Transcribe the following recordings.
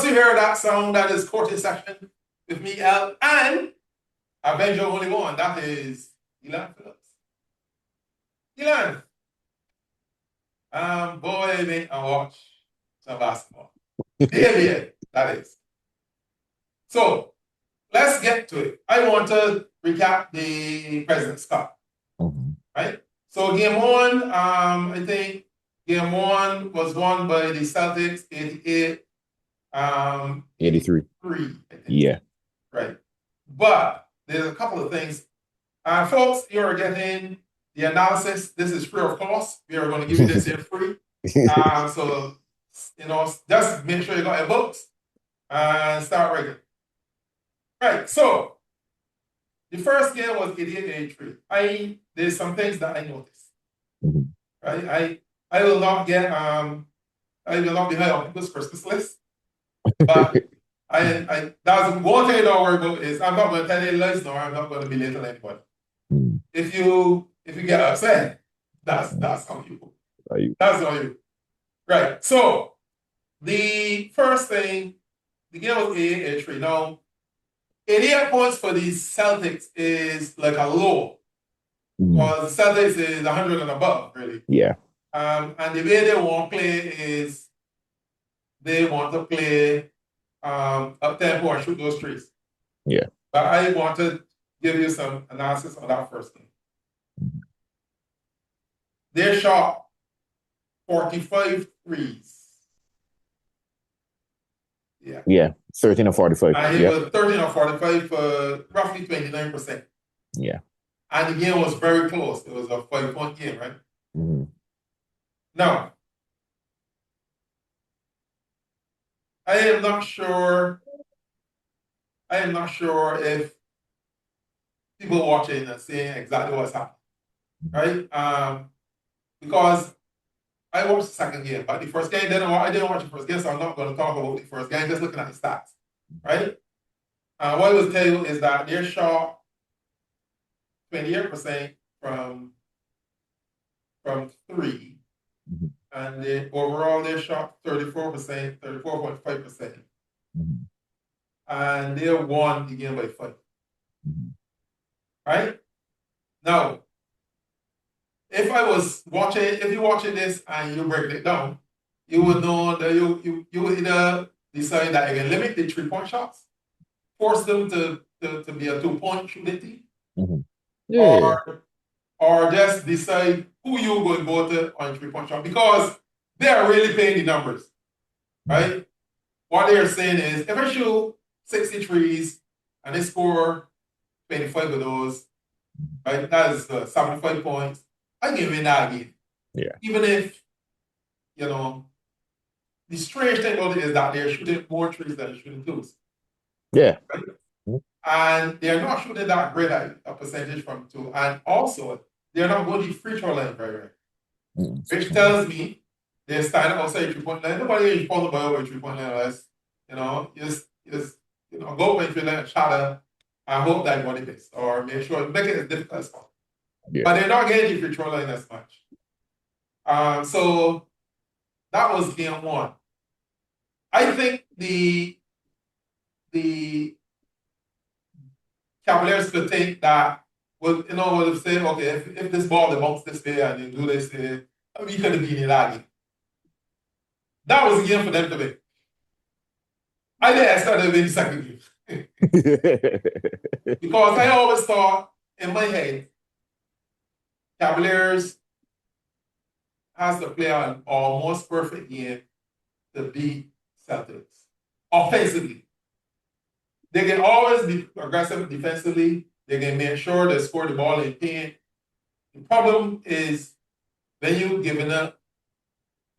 you hear that song, that is Courting Session with me, Al, and Avenger Only One. That is Kelan Phillips. Kelan, boy, make and watch some basketball. The NBA, that is. So let's get to it. I want to recap the President's Cup, right? So game one, I think game one was won by the Celtics, 88. 83. Yeah. Right. But there's a couple of things. Folks, you're getting the analysis. This is free of cost. We are going to give you this here free. So, just make sure you got your books and start writing. Right. So, the first game was 88-83. There's some things that I noticed. Right. I will not be high on people's Christmas list. But that's one thing I don't worry about is I'm not going to tell you lies, nor I'm not going to belittle anybody. If you get upset, that's on you. That's on you. Right. So the first thing, the game was 88-83. Now, 88 points for the Celtics is like a low. Because the Celtics is 100 and above, really. Yeah. And the way they want to play is they want to play up tempo and shoot those threes. Yeah. But I want to give you some analysis on that first game. They shot 45 threes. Yeah. Yeah. 13 or 45. And it was 13 or 45 for roughly 29%. Yeah. And the game was very close. It was a 5-point game, right? Now, I am not sure if people watching are seeing exactly what's happening, right? Because I watched the second game, but the first game I didn't watch the first game, so I'm not going to talk about the first game. Just looking at the stats, right? What I will tell you is that they shot 28% from three, and overall they shot 34%, 34.5%. And they won the game by 5. Right? Now, if you're watching this and you break it down, you would know that you would either decide that you can limit the 3-point shots, force them to be a 2-point shooting team, or just decide who you're going to go to on 3-point shot, because they are really playing the numbers, right? What they're saying is, if I shoot 63s and they score 25 of those, right? That is 75 points. I can win that game. Yeah. Even if, the strange thing about it is that they're shooting more threes than they're shooting twos. Yeah. Right? And they're not shooting that great a percentage from two. And also, they're not going to the free throw line very well. Which tells me they're standing outside 3-point line. Nobody is followed by over 3-point line unless, just go for free line and shatter and hope that body base, or make it as difficult as possible. Yeah. But they're not getting the free throw line as much. So that was game one. I think the Cavaliers could think that, we'll say, okay, if this ball they bounce this way and you do this, we could have been in that game. That was the game for them to win. I didn't expect them to win the second game. Because I always thought in my head, Cavaliers has to play an almost perfect game to beat Celtics offensively. They can always be aggressive defensively. They can make sure they score the ball in paint. The problem is when you're giving up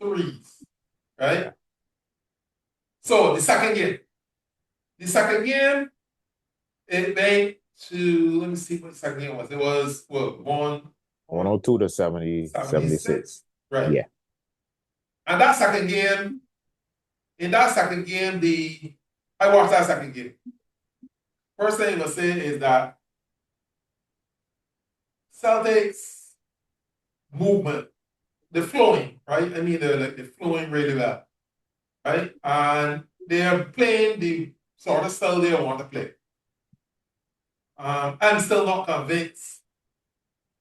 threes, right? So the second game, it went to, let me see what the second game was. It was, 102 to 76. Right. Yeah. And in that second game, I watched that second game. First thing I'm going to say is that Celtics movement, the flowing, right? I mean, they're flowing really well, right? And they're playing the sort of style they want to play. I'm still not convinced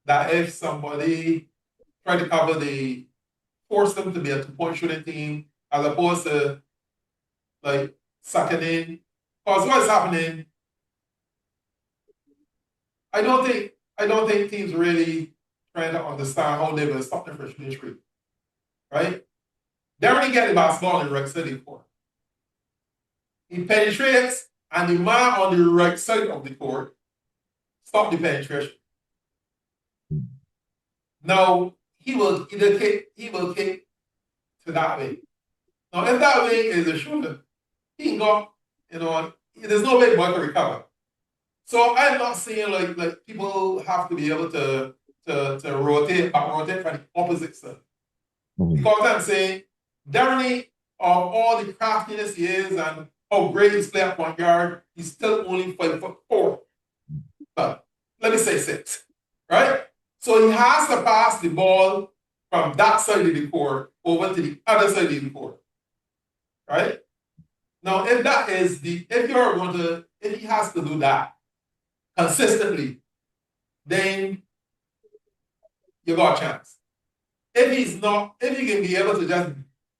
that if somebody try to cover force them to be a 2-point shooting team as opposed to like sucking in. Because what's happening, I don't think teams really trying to understand how they will stop the first shooting streak. Right? They already get the basketball in the right side of the court. He penetrates, and the man on the right side of the court stop the penetration. Now he will kick to that way. Now, if that way is a shooter, he can go, there's no way boy can recover. So I'm not saying like people have to be able to rotate from the opposite side. Because I'm saying Darren, of all the craftiness he is and how great he's playing at point guard, he's still only 5'4". But let me say 6, right? So he has to pass the ball from that side of the court over to the other side of the court, right? Now, if he has to do that consistently, then you got a chance. If he can be able to just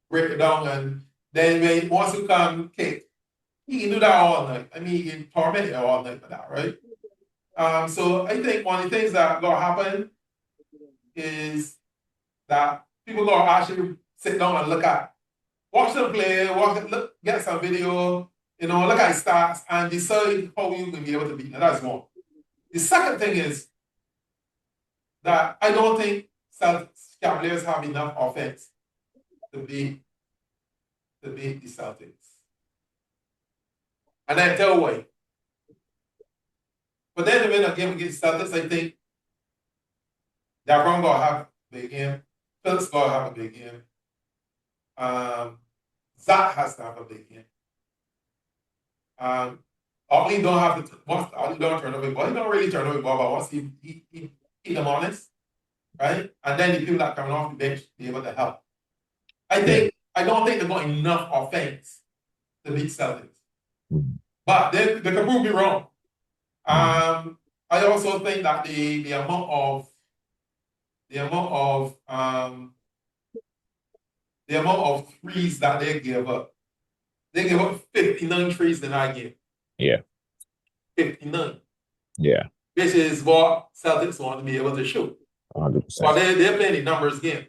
break it down and then when he wants to come kick, he can do that all night. I mean, he can torment it all night for that, right? So I think one of the things that gonna happen is that people gonna actually sit down and watch them play, get some video, look at his stats and decide how you can be able to beat them. That's one. The second thing is that I don't think Cavaliers have enough offense to beat the Celtics. And I tell you why. But then to win a game against Celtics, I think LeBron gonna have a big game. Phillips gonna have a big game. Zach has to have a big game. Ollie don't have to. Once Ollie don't turn over the ball, he don't really turn over the ball, but once he keep them honest, right? And then the people that coming off the bench be able to help. I don't think they've got enough offense to beat Celtics. But they can prove me wrong. I also think that the amount of threes that they give up 59 threes in that game. Yeah. 59. Yeah. Which is what Celtics want to be able to shoot. 100%. But they're playing the numbers game.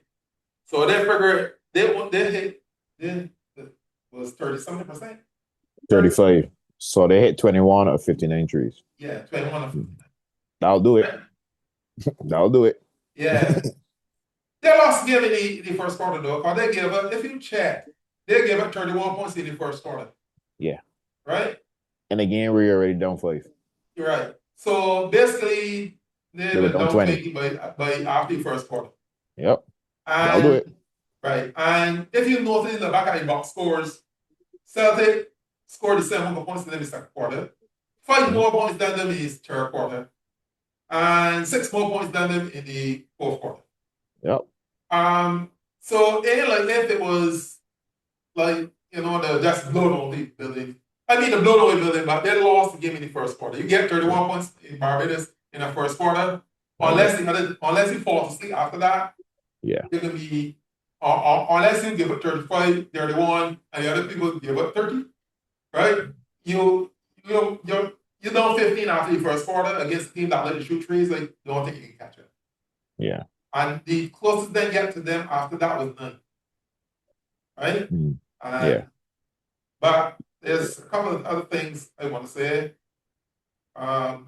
So they figure they was 30-something%. 35. So they hit 21 of 59 trees. Yeah, 21 of 59. That'll do it. That'll do it. Yeah. They lost the game in the first quarter though, because they gave up, if you check, they gave up 31 points in the first quarter. Yeah. Right? And again, we're already down 5. You're right. So basically, they were down 20 by after the first quarter. Yep. That'll do it. Right. And if you notice in the back of the box scores, Celtic scored the same number of points than them in the second quarter. 5 more points than them in the third quarter. And 6 more points than them in the fourth quarter. Yep. So it ain't like if it was like, the just blown away building. I mean the blown away building, but they lost the game in the first quarter. You get 31 points in Barbados in the first quarter, unless you fall asleep after that. Yeah. You're gonna be unless you give up 35, 31, and the other people give up 30, right? You're down 15 after the first quarter against a team that let you shoot threes, like don't think you can catch it. Yeah. And the closest they get to them after that was 9. Right? Yeah. But there's a couple of other things I want to say. I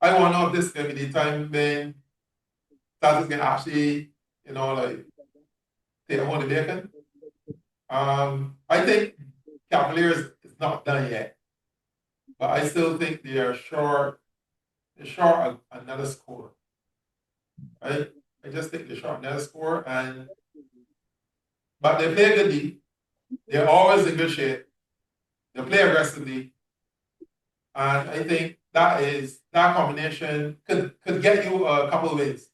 want to know if this is going to be the time when Celtics can actually, take a hold of the bacon. I think Cavaliers is not done yet. But I still think they are short another score. Right? I just think they're short another score, but they play good D. They're always in good shape. They play aggressively. And I think that combination could get you a couple of wins.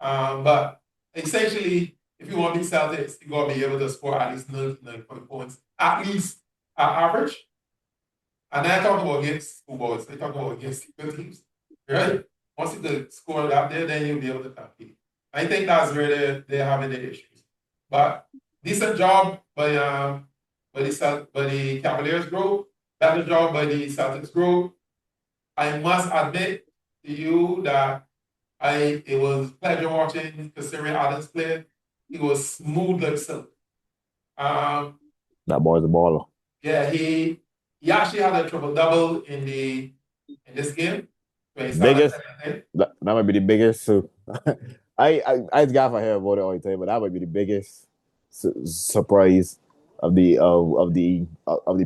But essentially, if you want to be Celtics, you got to be able to score at least 90 points, at least average. And then I talk about against footballs. I talk about against good teams, right? Once you could score that there, then you'll be able to compete. I think that's where they're having the issues. But decent job by the Cavaliers group, better job by the Celtics group. I must admit to you that it was a pleasure watching Kasiri Adams play. He was smooth like silk. That boy's a baller. Yeah, he actually had a triple double in this game. Biggest. That might be the biggest. So I got for hair about it all the time, but that might be the biggest surprise of the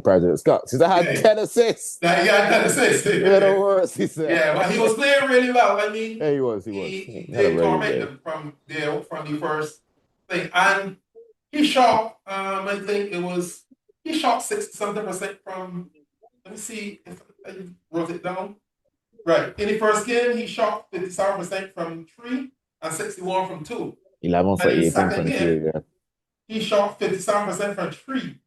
President's Cup. Since I had 10 assists. He had 10 assists. Yeah, the worst, he said. Yeah, but he was playing really well. I mean, yeah, he was. He did torment them from the first thing. And he shot, I think he shot 60-something% from, let me see if I wrote it down. Right. In the first game, he shot 57% from 3 and 61 from 2. 11 for 18 from the field, yeah. He shot 57% from 3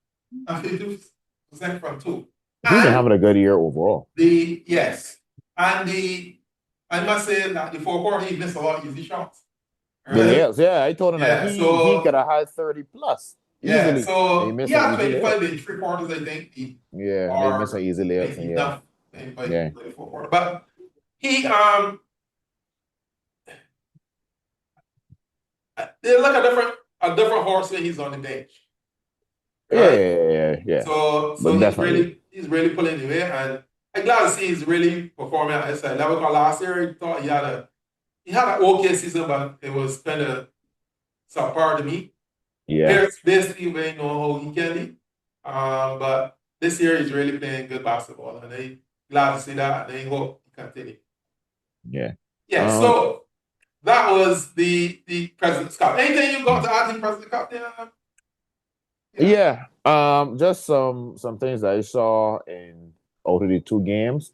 and 52% from 2. He's been having a good year overall. Yes. And I must say that the fourth quarter, he missed a lot of easy shots. Right? Yeah, I told him that he could have had 30 plus. Yeah, easily. so he had 25 in 3 quarters, I think. They missed an easy layups. Enough. Yeah. But he they look a different horse when he's on the bench. Right? Yeah. So he's really pulling the way, and I'm glad to see he's really performing at this level. Because last year, I thought he had an okay season, but it was kind of subpar to me. Yeah. Basically, we know how he can be. But this year, he's really playing good basketball, and I'm glad to see that, and I hope he continue. Yeah. Yeah. So that was the President's Cup. Anything you got to add to the President's Cup there? Yeah. Just some things that I saw out of the 2 games.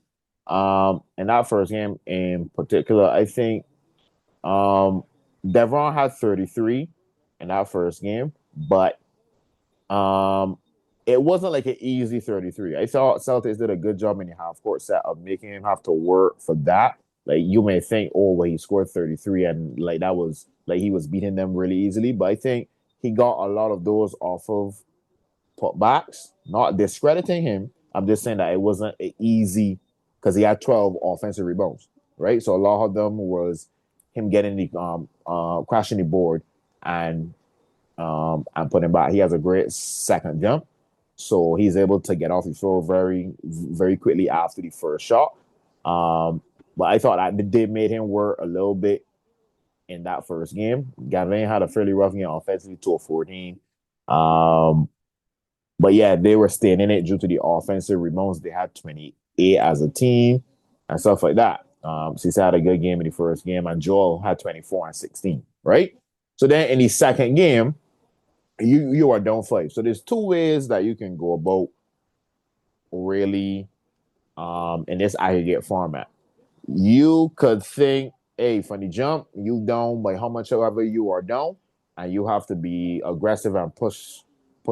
In that first game in particular, I think Devon had 33 in that first game, but it wasn't like an easy 33. I thought Celtics did a good job in the half court set of making him have to work for that. Like, you may think, he scored 33 and like that was like he was beating them really easily, but I think he got a lot of those off of putbacks. Not discrediting him. I'm just saying that it wasn't easy because he had 12 offensive rebounds, right? So a lot of them was him getting the crashing the board and putting back. He has a great second jump, so he's able to get off the floor very, very quickly after the first shot. But I thought that they made him work a little bit in that first game. Gavin had a fairly rough game offensively, 2 of 14. But yeah, they were staying in it due to the offensive rebounds. They had 28 as a team and stuff like that. Cisse had a good game in the first game, and Joel had 24 and 16, right? So then in the second game, you are down 5. So there's 2 ways that you can go about really in this aggregate format. You could think, hey, from the jump, you down by how much ever you are down, and you have to be aggressive and push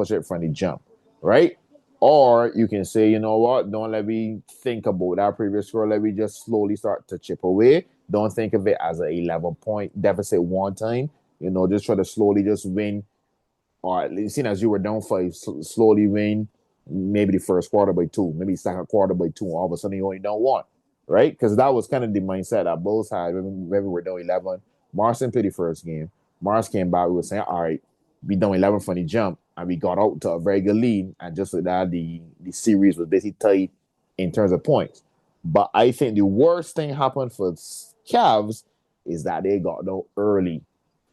it from the jump, right? Or you can say, you know what, don't let me think about that previous score. Let me just slowly start to chip away. Don't think of it as an 11-point deficit one time. Just try to slowly just win, or at least, as you were down 5, slowly win maybe the first quarter by 2, maybe second quarter by 2, all of a sudden you only down 1. Right? Because that was kind of the mindset that both had when we were down 11. Marston played the first game. Mars came back. We were saying, all right, we down 11 from the jump, and we got out to a very good lead. And just like that, the series was basically tight in terms of points. But I think the worst thing happened for Cavs is that they got out early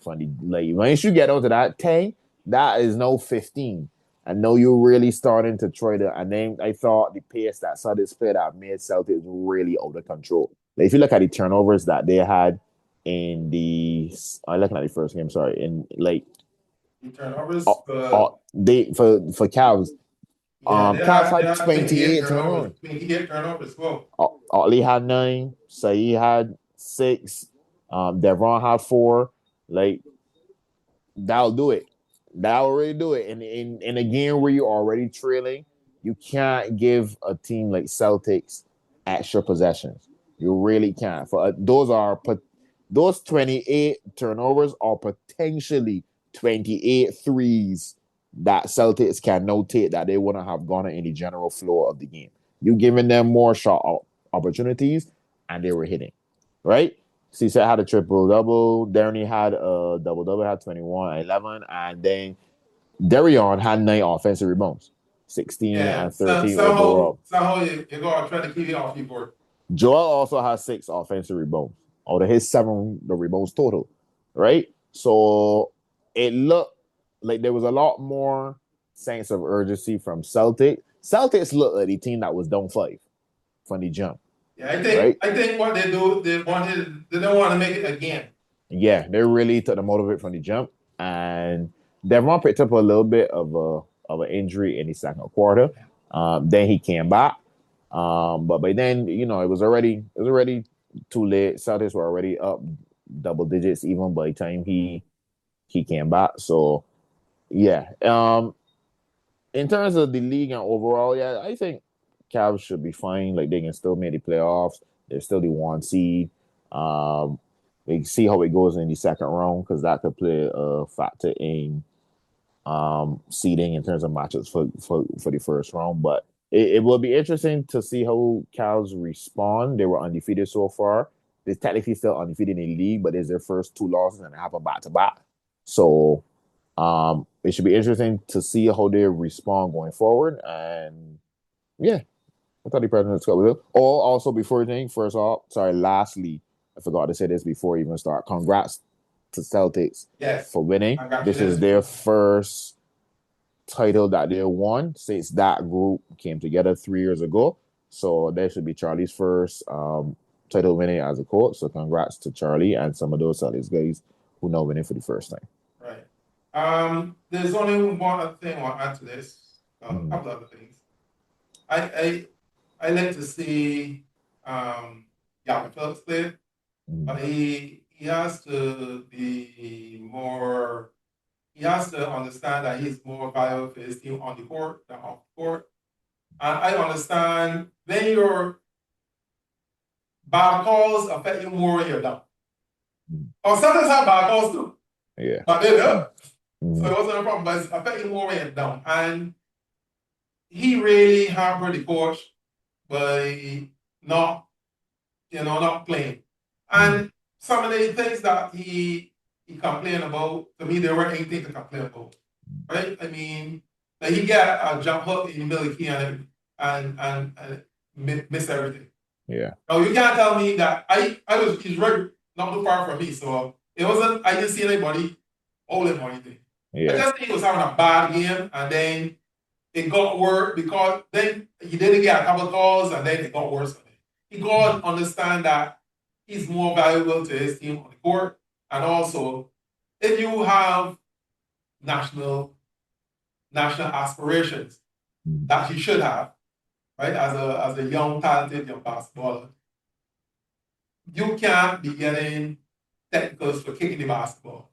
from the late. Once you get out to that 10, that is no 15. I know you're really starting to try to, and then I thought the pace that Celtics played at made Celtics really out of control. Like, if you look at the turnovers that they had in I'm looking at the first game, sorry, in like the turnovers for Cavs. Cavs had 28 turnovers. 28 turnovers. Well, Otley had 9. Saeed had 6. Devon had 4. Like, that'll do it. That'll really do it. And in a game where you're already trailing, you can't give a team like Celtics extra possessions. You really can't. For those 28 turnovers are potentially 28 threes that Celtics can notate that they wouldn't have gone in the general flow of the game. You giving them more shot opportunities, and they were hitting, right? CSET had a triple double. Darren had a double double, had 21, 11, and then Darion had 9 offensive rebounds, 16 and 13 overall. Somehow you go try to keep it off your board. Joel also has 6 offensive rebounds out of his 7 the rebounds total, right? So it looked like there was a lot more sense of urgency from Celtics. Celtics looked like the team that was down 5 from the jump. Yeah, I think what they do, they don't want to make it again. Yeah, they really took the motivate from the jump, and Devon picked up a little bit of an injury in the second quarter. Then he came back, but by then it was already too late. Celtics were already up double digits even by the time he came back. So yeah, in terms of the league and overall, yeah, I think Cavs should be fine. Like they can still make the playoffs. They're still the 1 seed. We see how it goes in the second round because that could play a factor in seeding in terms of matchups for the first round. But it will be interesting to see how Cavs respond. They were undefeated so far. They're technically still undefeated in the league, but it's their first 2 losses and they have a back-to-back. So it should be interesting to see how they respond going forward. And yeah, I thought the president's got with it. Oh, also before anything, lastly, I forgot to say this before we even start. Congrats to Celtics for winning. This is their first title that they won since that group came together 3 years ago. So that should be Charlie's first title winning as a coach. So congrats to Charlie and some of those Celtics guys who now winning for the first time. Right. There's only one other thing I want to add to this. A couple other things. I like to see Yakob Phillips play. But he has to be more. He has to understand that he's more valuable for his team on the court than off the court. And I understand when your bad calls affect you more when you're down. Or sometimes have bad calls too. Yeah. But they're up. So it wasn't a problem. But it's affecting more when you're down. And he really hampered the coach by not playing. And some of the things that he complained about, to me, there weren't anything to complain about, right? I mean, like he got a jump hook in the middle of the key and miss everything. Yeah. Now you can't tell me that he's right not too far from me, so it wasn't. I didn't see anybody holding him or anything. Yeah. I just think he was having a bad game, and then it got worse because then he didn't get a couple of calls, and then it got worse. He got to understand that he's more valuable to his team on the court. And also, if you have national aspirations that you should have, right, as a young, talented young basketballer, you can't be getting technicals for kicking the basketball.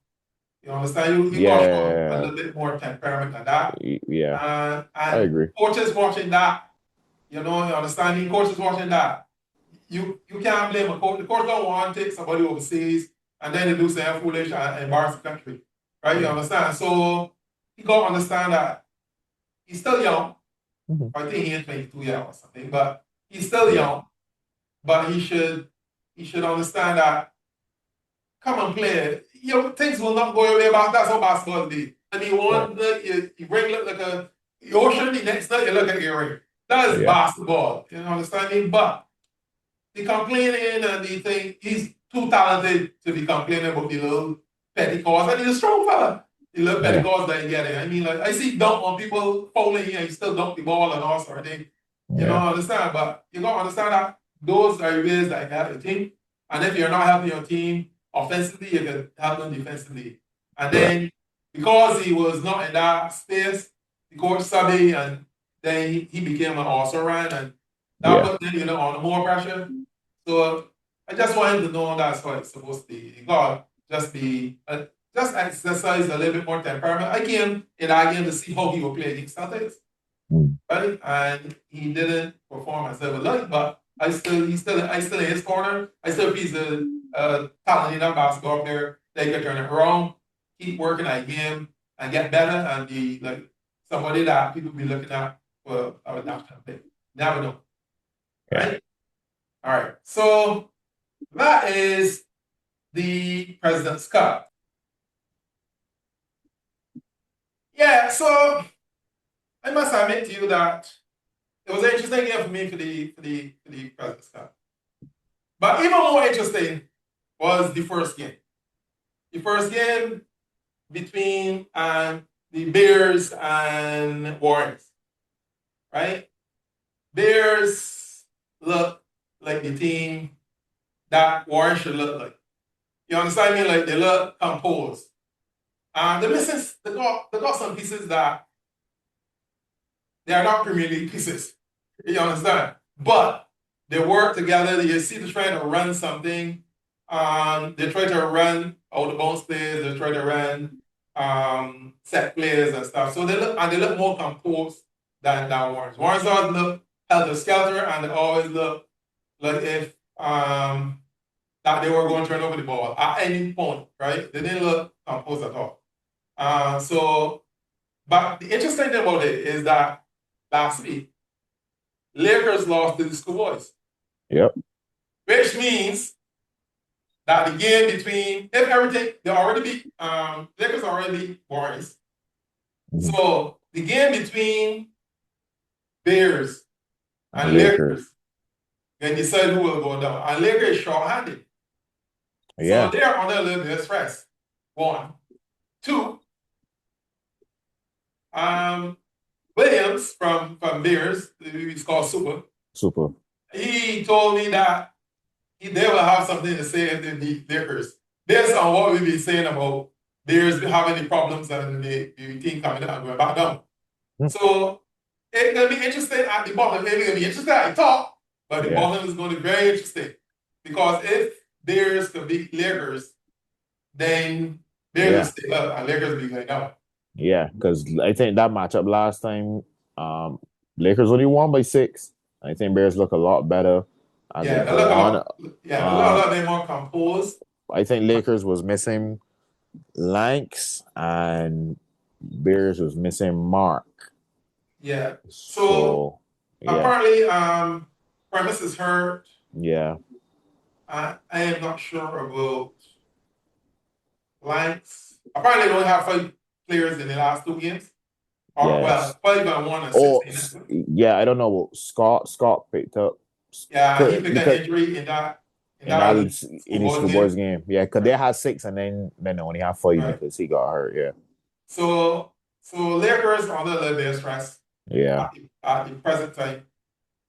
You understand? You got to show a little bit more temperament than that. Yeah. And I agree. Coaches watching that, you understand? Coaches watching that. You can't blame a coach. The coach don't want to take somebody overseas and then they do something foolish and embarrass the country. Right? You understand? So you got to understand that he's still young. I think he is 22 years or something, but he's still young. But he should understand that come and play. Things will not go away. That's how basketball is. And you bring like a ocean, the next night you look at your ring. That is basketball. You understand me? But the complaining and the thing, he's too talented to be complaining about the little petty calls. And he's a strong fella. The little petty calls that he get in. I mean, like, I see dunk on people fouling here, he still dunk the ball and all sort of thing. You don't understand, but you gotta understand that those are ways that you help your team. And if you're not helping your team offensively, you can help them defensively. And then because he was not in that space, the coach subbed and then he became an all-around and that put him, on more pressure. So I just want him to know that's what it's supposed to be. You got just be just exercise a little bit more temperament. I came in that game to see how he would play against Celtics, right? And he didn't perform as I would like, but I still in his corner. I still think he's a talented enough basketball player. They can turn it around, keep working at game, and get better, and be like somebody that people be looking at for our national team. Never know, right? All right, so that is the President's Cup. Yeah, so I must admit to you that it was an interesting game for me for the President's Cup. But even more interesting was the first game. The first game between the Bears and Warriors, right? Bears look like the team that Warriors should look like. You understand me? Like they look composed. They got some pieces that they are not Premier League pieces. You understand? But they work together. You see them trying to run something. They try to run out the bounce plays. They try to run set plays and stuff. So they look more composed than Warriors. Warriors always look helter-skelter, and they always look like if that they were going to turn over the ball at any point, right? They didn't look composed at all. But the interesting thing about it is that last week, Lakers lost to the Schoolboys. Yep. Which means that the game between, if everything, they already beat, Lakers already beat Warriors. So the game between Bears and Lakers can decide who will go down. And Lakers is short-handed. Yeah. So they're under a little bit of stress. 1. 2, Williams from Bears, he's called Super. He told me that they will have something to say in the Lakers. Based on what we've been saying about Bears having the problems and the team coming out and going back down. So it's going to be interesting at the bottom. It's going to be interesting at the top, but the bottom is going to be very interesting. Because if Bears can beat Lakers, then Bears will stay up and Lakers will be going down. Yeah, because I think that matchup last time, Lakers only won by 6. I think Bears look a lot better. They look a lot more composed. I think Lakers was missing Lanks and Bears was missing Mark. Yeah. So apparently, Premise is hurt. Yeah. I am not sure about Lanks. Apparently, they only have 5 players in the last 2 games. Well, 5 and 1 and 16. Yeah, I don't know. Scott picked up. Yeah, he picked an injury in his Schoolboys game. Yeah, because they had 6 and then they only have 5 because he got hurt. Yeah. So Lakers are under a little bit of stress. Yeah. At the present time,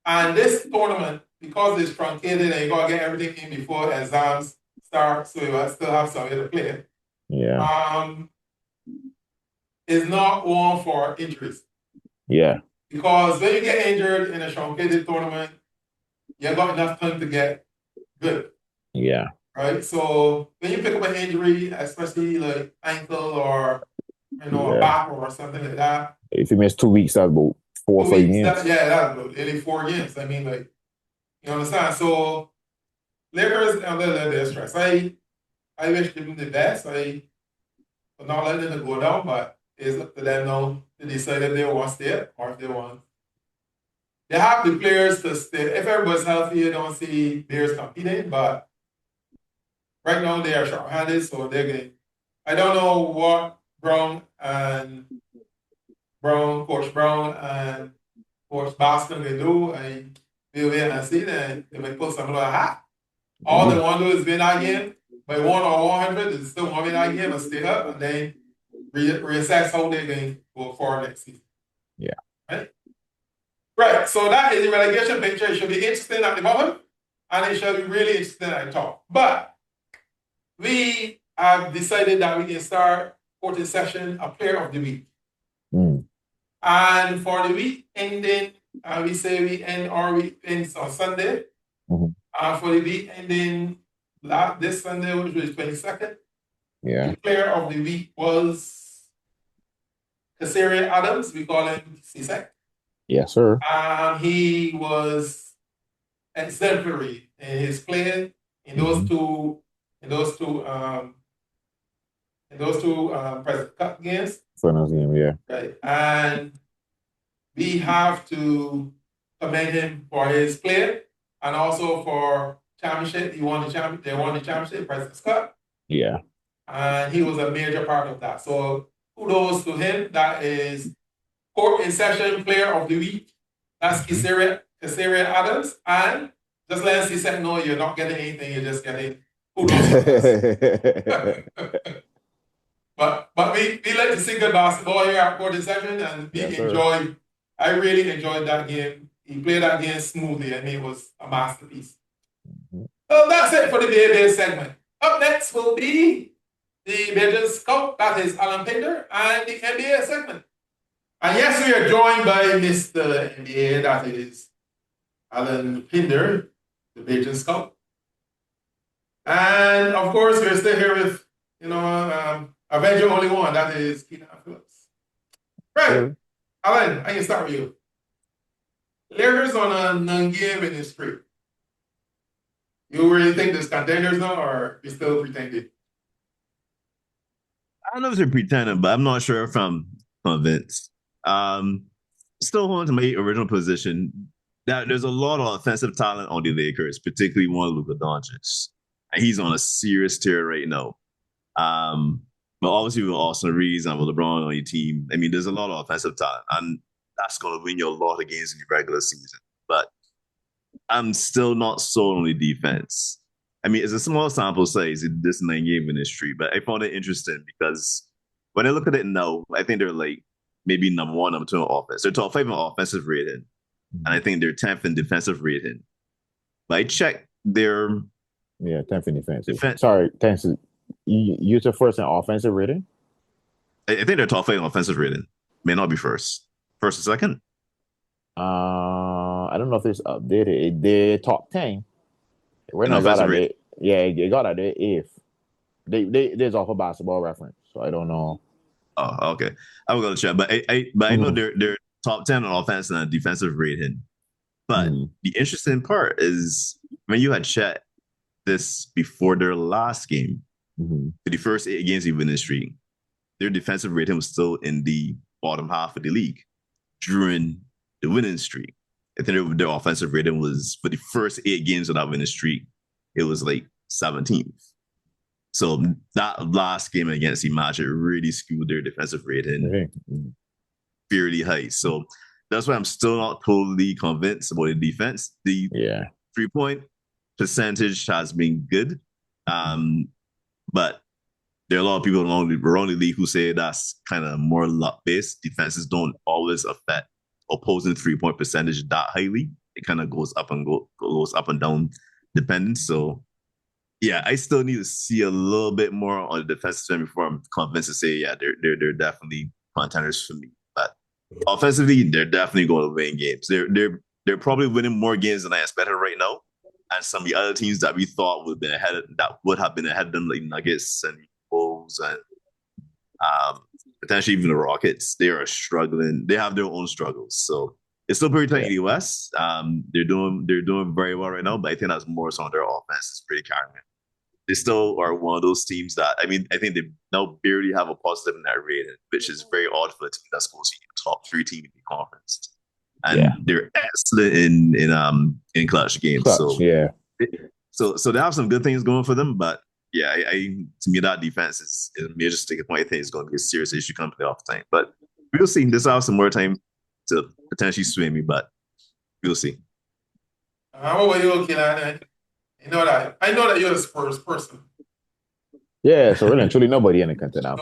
and this tournament, because it's truncated and you gotta get everything in before exams start, so you still have some way to play. Yeah. Is not one for injuries. Yeah. Because when you get injured in a truncated tournament, you got enough time to get good. Yeah. Right? So when you pick up an injury, especially like ankle or a back or something like that. If you miss 2 weeks, that's about 4 or 5 games. That's about nearly 4 games. I mean, like, you understand? So Lakers under a little bit of stress. I wish them the best. I will not let them go down, but it's up to them now to decide if they want to stay or if they want. They have the players to stay. If everybody's healthy, you don't see Bears competing, but right now they are short-handed, so they're going. I don't know what Coach Brown and Coach Boston can do. We'll wait and see. Then they may put some little hat. All they want to do is win that game. By 1 or 100, they still want to win that game and stay up, and then reassess how they're going to go forward next season. Yeah. Right. So that is the relegation picture. It should be interesting at the bottom, and it should be really interesting at the top. But we have decided that we can start 14th session a player of the week. And for the week ending, we say we end our week ends on Sunday. For the week ending this Sunday, which is 22nd, Yeah. The player of the week was Casaria Adams. We call him CSEC. Yes, sir. He was exemplary in his play in those Mhm. two in those two President Cup games. Finals game, yeah. Right. And we have to commend him for his play and also for championship. They won the championship, President's Cup. Yeah. And he was a major part of that. So kudos to him. That is court in session player of the week. That's Mhm. Casaria Adams. And just let us say, no, you're not getting anything, you're just getting kudos from us. But we like to see good basketball here at court in session, and Yes, sir. I really enjoyed that game. He played that game smoothly, and it was a masterpiece. Mhm. So that's it for the BABA segment. Up next will be the Major Scout, that is Alan Pinder, and the NBA segment. And yes, we are joined by Mr. NBA, that is Alan Pinder, the Major Scout. And of course, we're still here with, Avenger Only One, that is Kelan Phillips. Right. Sure. Alan, I can start with you. Lakers on a non-game in this streak. You really think there's contenders now, or you still pretending? I don't know if they're pretending, but I'm not sure if I'm convinced. Um, Still holding to my original position that there's a lot of offensive talent on the Lakers, particularly one Luka Doncic. And he's on a serious tear right now. But obviously with Austin Reeves and with LeBron on your team, I mean, there's a lot of offensive talent, and that's going to win you a lot of games in the regular season. But I'm still not sold on the defense. I mean, it's a small sample size in this 9 game ministry, but I found it interesting because when I look at it now, I think they're like maybe number one, number two in offense. They're top 5 in offensive rating, and I think they're 10th in defensive rating. But I checked their 10th in defense. Sorry, 10th. You're first in offensive rating? I think they're top 5 in offensive rating. May not be first. First or second? I don't know if it's updated. They're top 10. When I got rating. They got at the 8th. There's off a basketball reference, so I don't know. Oh, okay. I will go to check, but I know they're top 10 on offense and defensive rating. But the interesting part is when you had checked this before their last game, for the first 8 games in winning streak, their defensive rating was still in the bottom half of the league during the winning streak. I think their offensive rating was, for the first 8 games of that winning streak, it was like 17th. So that last game against the Magic really skewed their defensive rating fairly high. So that's why I'm still not totally convinced about the defense. The 3-point percentage has been good, but there are a lot of people around the league who say that's kind of more luck-based. Defenses don't always affect opposing 3-point percentage that highly. It kind of goes up and down depending. So yeah, I still need to see a little bit more on the defensive end before I'm convinced to say, yeah, they're definitely contenders for me. But offensively, they're definitely going to win games. They're probably winning more games than I expected right now. And some of the other teams that we thought would have been ahead of them, like Nuggets and Bulls and potentially even the Rockets, they are struggling. They have their own struggles. So it's still pretty tight in the West. They're doing very well right now, but I think that's more so on their offense. It's pretty carrying. They still are one of those teams that, I mean, I think they now barely have a positive net rating, which is very odd for a team that's supposed to be a top 3 team in the conference. And they're excellent in clutch games. So they have some good things going for them, but yeah, to me that defense is a major sticking point. I think it's going to be a serious issue come playoff time. But we'll see. This will have some more time to potentially sway me, but we'll see. How about you, Kelan? I know that you're a Spurs person. Yeah, so really and truly nobody in the contender.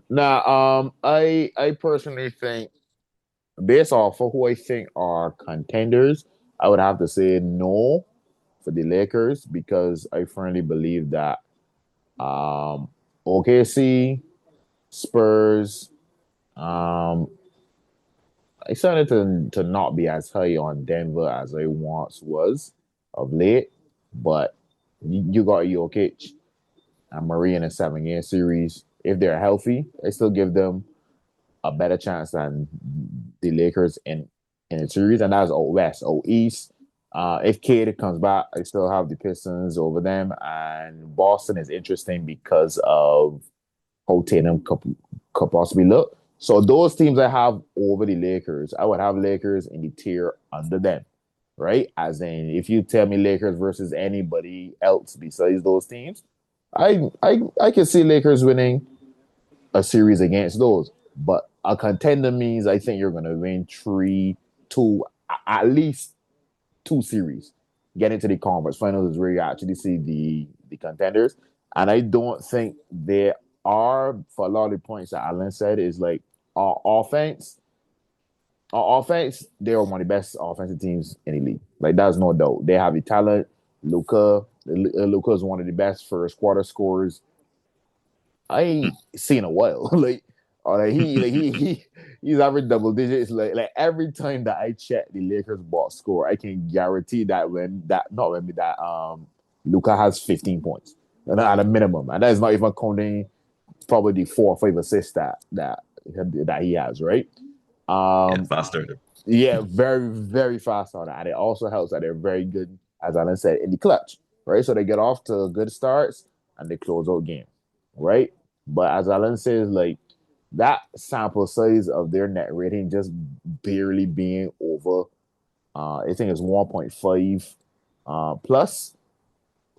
Now, I personally think, based off of who I think are contenders, I would have to say no for the Lakers, because I firmly believe that OKC, Spurs, I started to not be as high on Denver as I once was of late, but you got Jokic. and Murray in a 7-game series. If they're healthy, I still give them a better chance than the Lakers in the series, and that's out west. Out east, if Cade comes back, I still have the Pistons over them, and Boston is interesting because of how Tatum could possibly look. So those teams I have over the Lakers, I would have Lakers in the tier under them, right? As in, if you tell me Lakers versus anybody else besides those teams, I can see Lakers winning a series against those. But a contender means I think you're going to win 3-2, at least 2 series. Getting to the conference finals is where you actually see the contenders. And I don't think there are, for a lot of the points that Alan said, is like our offense. Our offense, they are one of the best offensive teams in the league. Like, that's no doubt. They have the talent. Luka is one of the best first quarter scorers I ain't seen a while. He's average double digits. Like every time that I check the Lakers box score, I can guarantee that Luka has 15 points at a minimum, and that is not even counting probably the 4 or 5 assists that he has, right? Faster. Yeah, very, very fast on that. And it also helps that they're very good, as Alan said, in the clutch, right? So they get off to good starts and they close out game, right? But as Alan says, like that sample size of their net rating just barely being over, I think it's 1.5 plus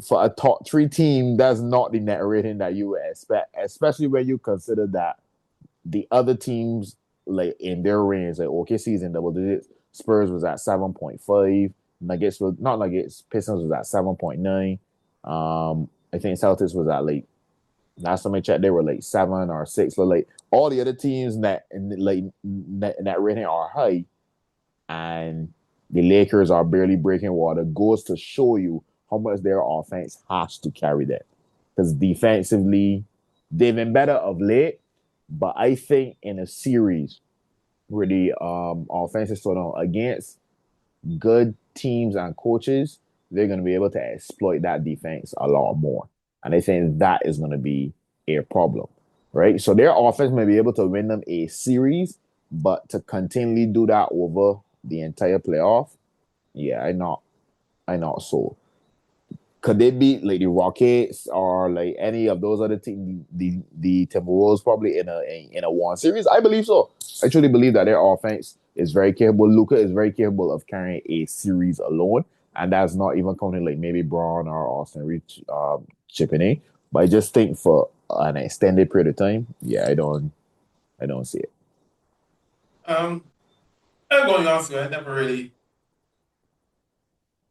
for a top 3 team. That's not the net rating that you would expect, especially when you consider that the other teams like in their range, like OKC's in double digits, Spurs was at 7.5, Pistons was at 7.9. I think Celtics was at like last time I checked, they were like 7 or 6. So like all the other teams that rating are high, and the Lakers are barely breaking water. Goes to show you how much their offense has to carry that. Because defensively, they've been better of late, but I think in a series where the offense is sort of against good teams and coaches, they're going to be able to exploit that defense a lot more. And I think that is going to be a problem, right? So their offense may be able to win them a series, but to continually do that over the entire playoff, yeah, I not so. Could they beat like the Rockets or like any of those other teams, the Timberwolves probably in a one series? I believe so. I truly believe that their offense is very capable. Luka is very capable of carrying a series alone, and that's not even counting like maybe Braun or Austin Reach chipping in. But I just think for an extended period of time, yeah, I don't see it. I'm going to ask you.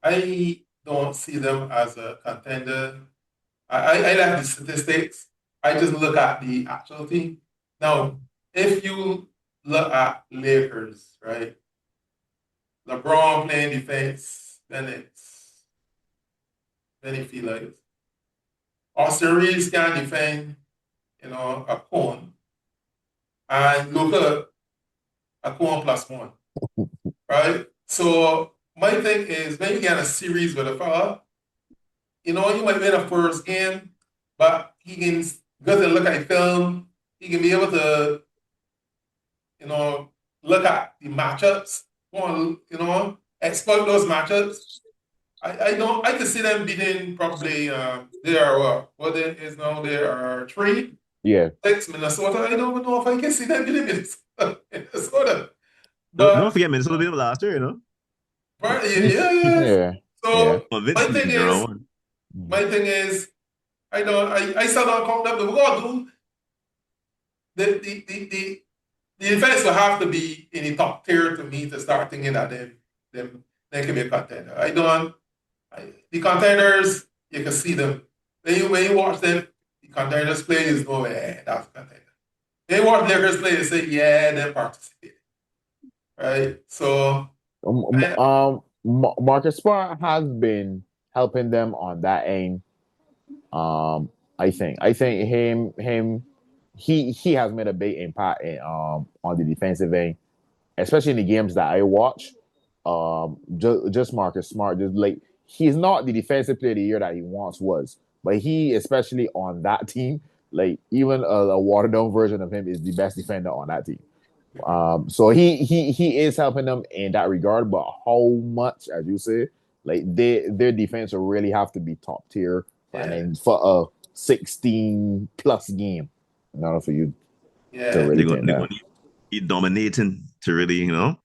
I don't see them as a contender. I like the statistics. I just look at the actual team. Now, if you look at Lakers, right? LeBron playing defense, then it feel like Austin Reeves can defend, a cone, and Luka a cone +1, right? So my thing is when you get a series with a fella, you might win a first game, but he can go to look at film. He can be able to, look at the matchups, exploit those matchups. I can see them beating probably they are what they is now there are 3. Yeah. 6 Minnesota. I don't know if I can see them beating Minnesota. Don't But forget Minnesota beat them last year, yeah. Yeah. So Well, Vince my thing beat is, Jerome. I still don't count them. We gotta do the defense will have to be in the top tier to me to start thinking that they can be a contender. The contenders, you can see them. When you watch them, the contenders play is no way, that's a contender. When you watch Lakers play, you say, yeah, they participate. Right? So Marcus Smart has been helping them on that end. I think he has made a big impact on the defensive end, especially in the games that I watch. Just Marcus Smart, just like he's not the defensive player of the year that he once was, but he, especially on that team, like even a watered down version of him is the best defender on that team. So he is helping them in that regard, but how much, as you say, like their defense will really have to be top tier, and then for a 16 plus game in order for you to really they're think going that. to need dominating to really, you know.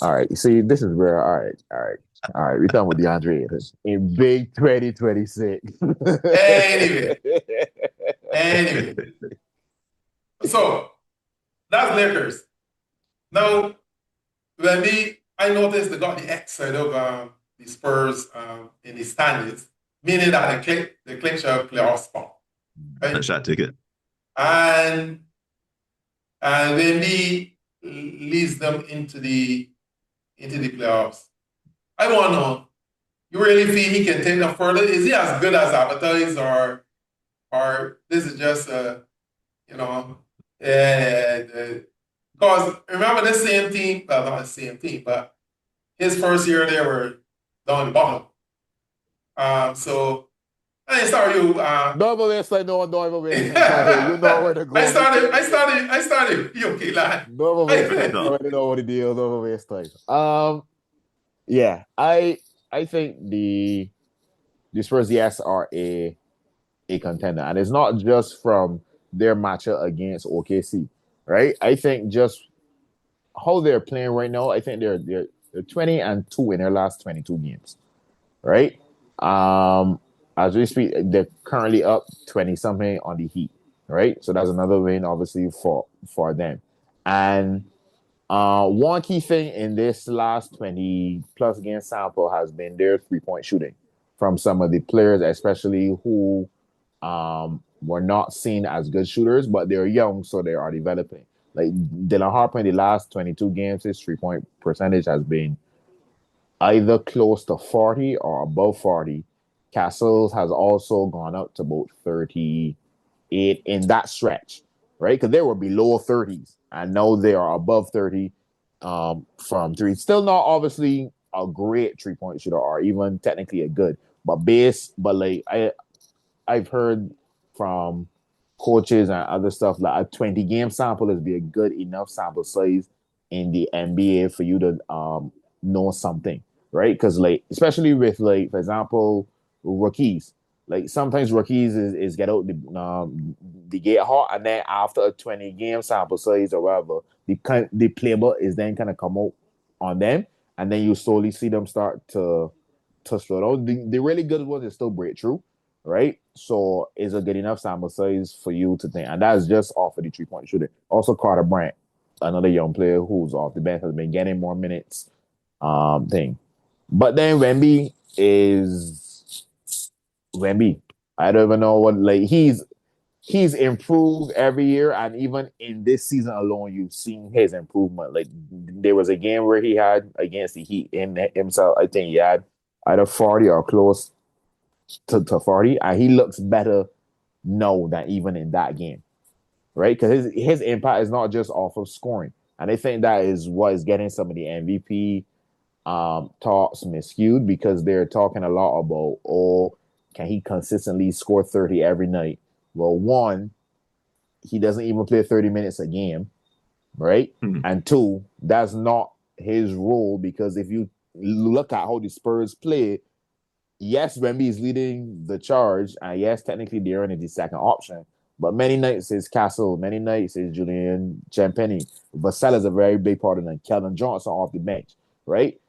All right, see, this is where all right. We're talking with DeAndre in big 2026. Anyway, so that's Lakers. Now, I noticed they got the X side of the Spurs in the standings, meaning that they clinch a playoff spot, A right? shot ticket. And Wemby leads them into the playoffs. I want to know, you really feel he can take them further? Is he as good as advertised, or this is just you know, because remember this same team, well, not the same team, but his first year they were down the bottom. So I start you. Double waistline, no one double waistline. You know where to go. I started. You Kelan. Double waistline. You already know what the deal. Double waistline. Yeah, I think the Spurs, yes, are a contender, and it's not just from their matchup against OKC, right? I think just how they're playing right now. I think they're 20-2 in their last 22 games, right? As we speak, they're currently up 20 something on the Heat, right? So that's another win, obviously, for them. And one key thing in this last 20 plus game sample has been their 3-point shooting from some of the players, especially who were not seen as good shooters, but they're young, so they are developing. Like Dylan Harper in the last 22 games, his 3-point percentage has been either close to 40 or above 40. Castles has also gone up to about 38 in that stretch, right? Because they were below 30s, and now they are above 30 from three. Still not obviously a great 3-point shooter or even technically a good, but like I've heard from coaches and other stuff like a 20 game sample is be a good enough sample size in the NBA for you to know something, right? Because like especially with like for example rookies, like sometimes rookies is get out the gate hot, and then after a 20 game sample size or whatever, the playbook is then kind of come out on them, and then you slowly see them start to slow down. The really good ones is still break through, right? So is a good enough sample size for you to think, and that's just off of the 3-point shooting. Also, Carter Bryant, another young player who's off the bench, has been getting more minutes. Thing, but then Wemby is Wemby. I don't even know what like he's improved every year, and even in this season alone, you've seen his improvement. Like there was a game where he had against the Heat in himself. I think he had either 40 or close to 40, and he looks better now than even in that game, right? Because his impact is not just off of scoring, and I think that is what is getting some of the MVP talks miscued, because they're talking a lot about, oh, can he consistently score 30 every night? Well, one, he doesn't even play 30 minutes a game, right? Mm-hmm. And two, that's not his role, because if you look at how the Spurs play, yes, Wemby is leading the charge, and yes, technically they're in the second option, but many nights it's Castle, many nights it's Julian Champagny. Vassell is a very big part of them. Kelan Johnson off the bench, right?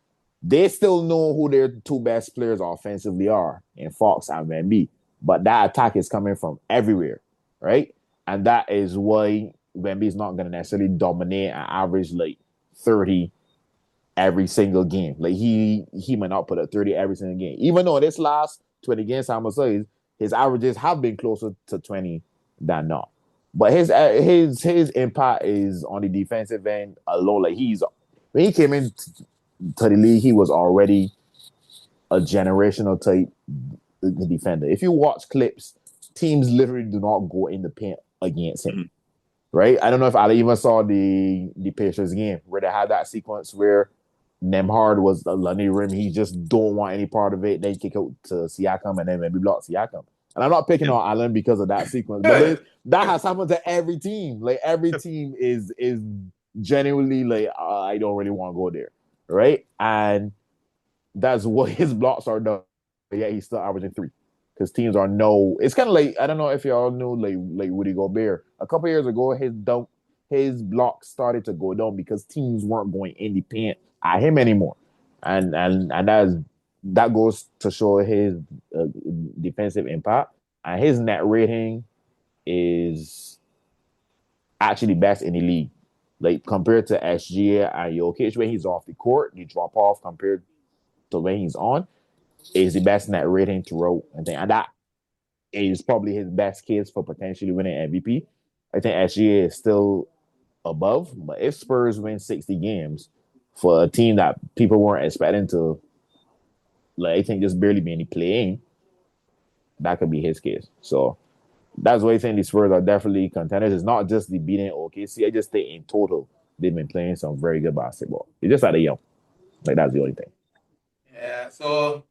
They still know who their two best players offensively are in Fox and Wemby, but that attack is coming from everywhere, right? And that is why Wemby is not going to necessarily dominate and average like 30 every single game. Like he might not put up 30 every single game, even though this last 20 games, I must say, his averages have been closer to 20 than not. But his impact is on the defensive end alone. Like when he came in to the league, he was already a generational type defender. If you watch clips, teams literally do not go in the paint against him. Mm-hmm. Right? I don't know if I even saw the Pacers game where they had that sequence where Nemhard was the Lundy rim. He just don't want any part of it. They kick out to Siakam and then maybe block Siakam. And I'm not picking on Allen because of that sequence, but that has happened to every team. Like every team is genuinely like I don't really want to go there, right? And that's what his blocks are done. But yeah, he's still averaging 3 because teams are no. It's kind of like I don't know if y'all knew like Rudy Gobert a couple years ago. His blocks started to go down because teams weren't going in the paint at him anymore, and that goes to show his defensive impact. And his net rating is actually best in the league. Like compared to SGA and Jokic, when he's off the court, the drop off compared to when he's on is the best net rating throughout. And that is probably his best case for potentially winning MVP. I think SGA is still above, but if Spurs win 60 games for a team that people weren't expecting to, like I think just barely be any playing, that could be his case. So that's why I think the Spurs are definitely contenders. It's not just the beating OKC. I just think in total they've been playing some very good basketball. It's just that they're young. Like that's the only thing. Yeah. So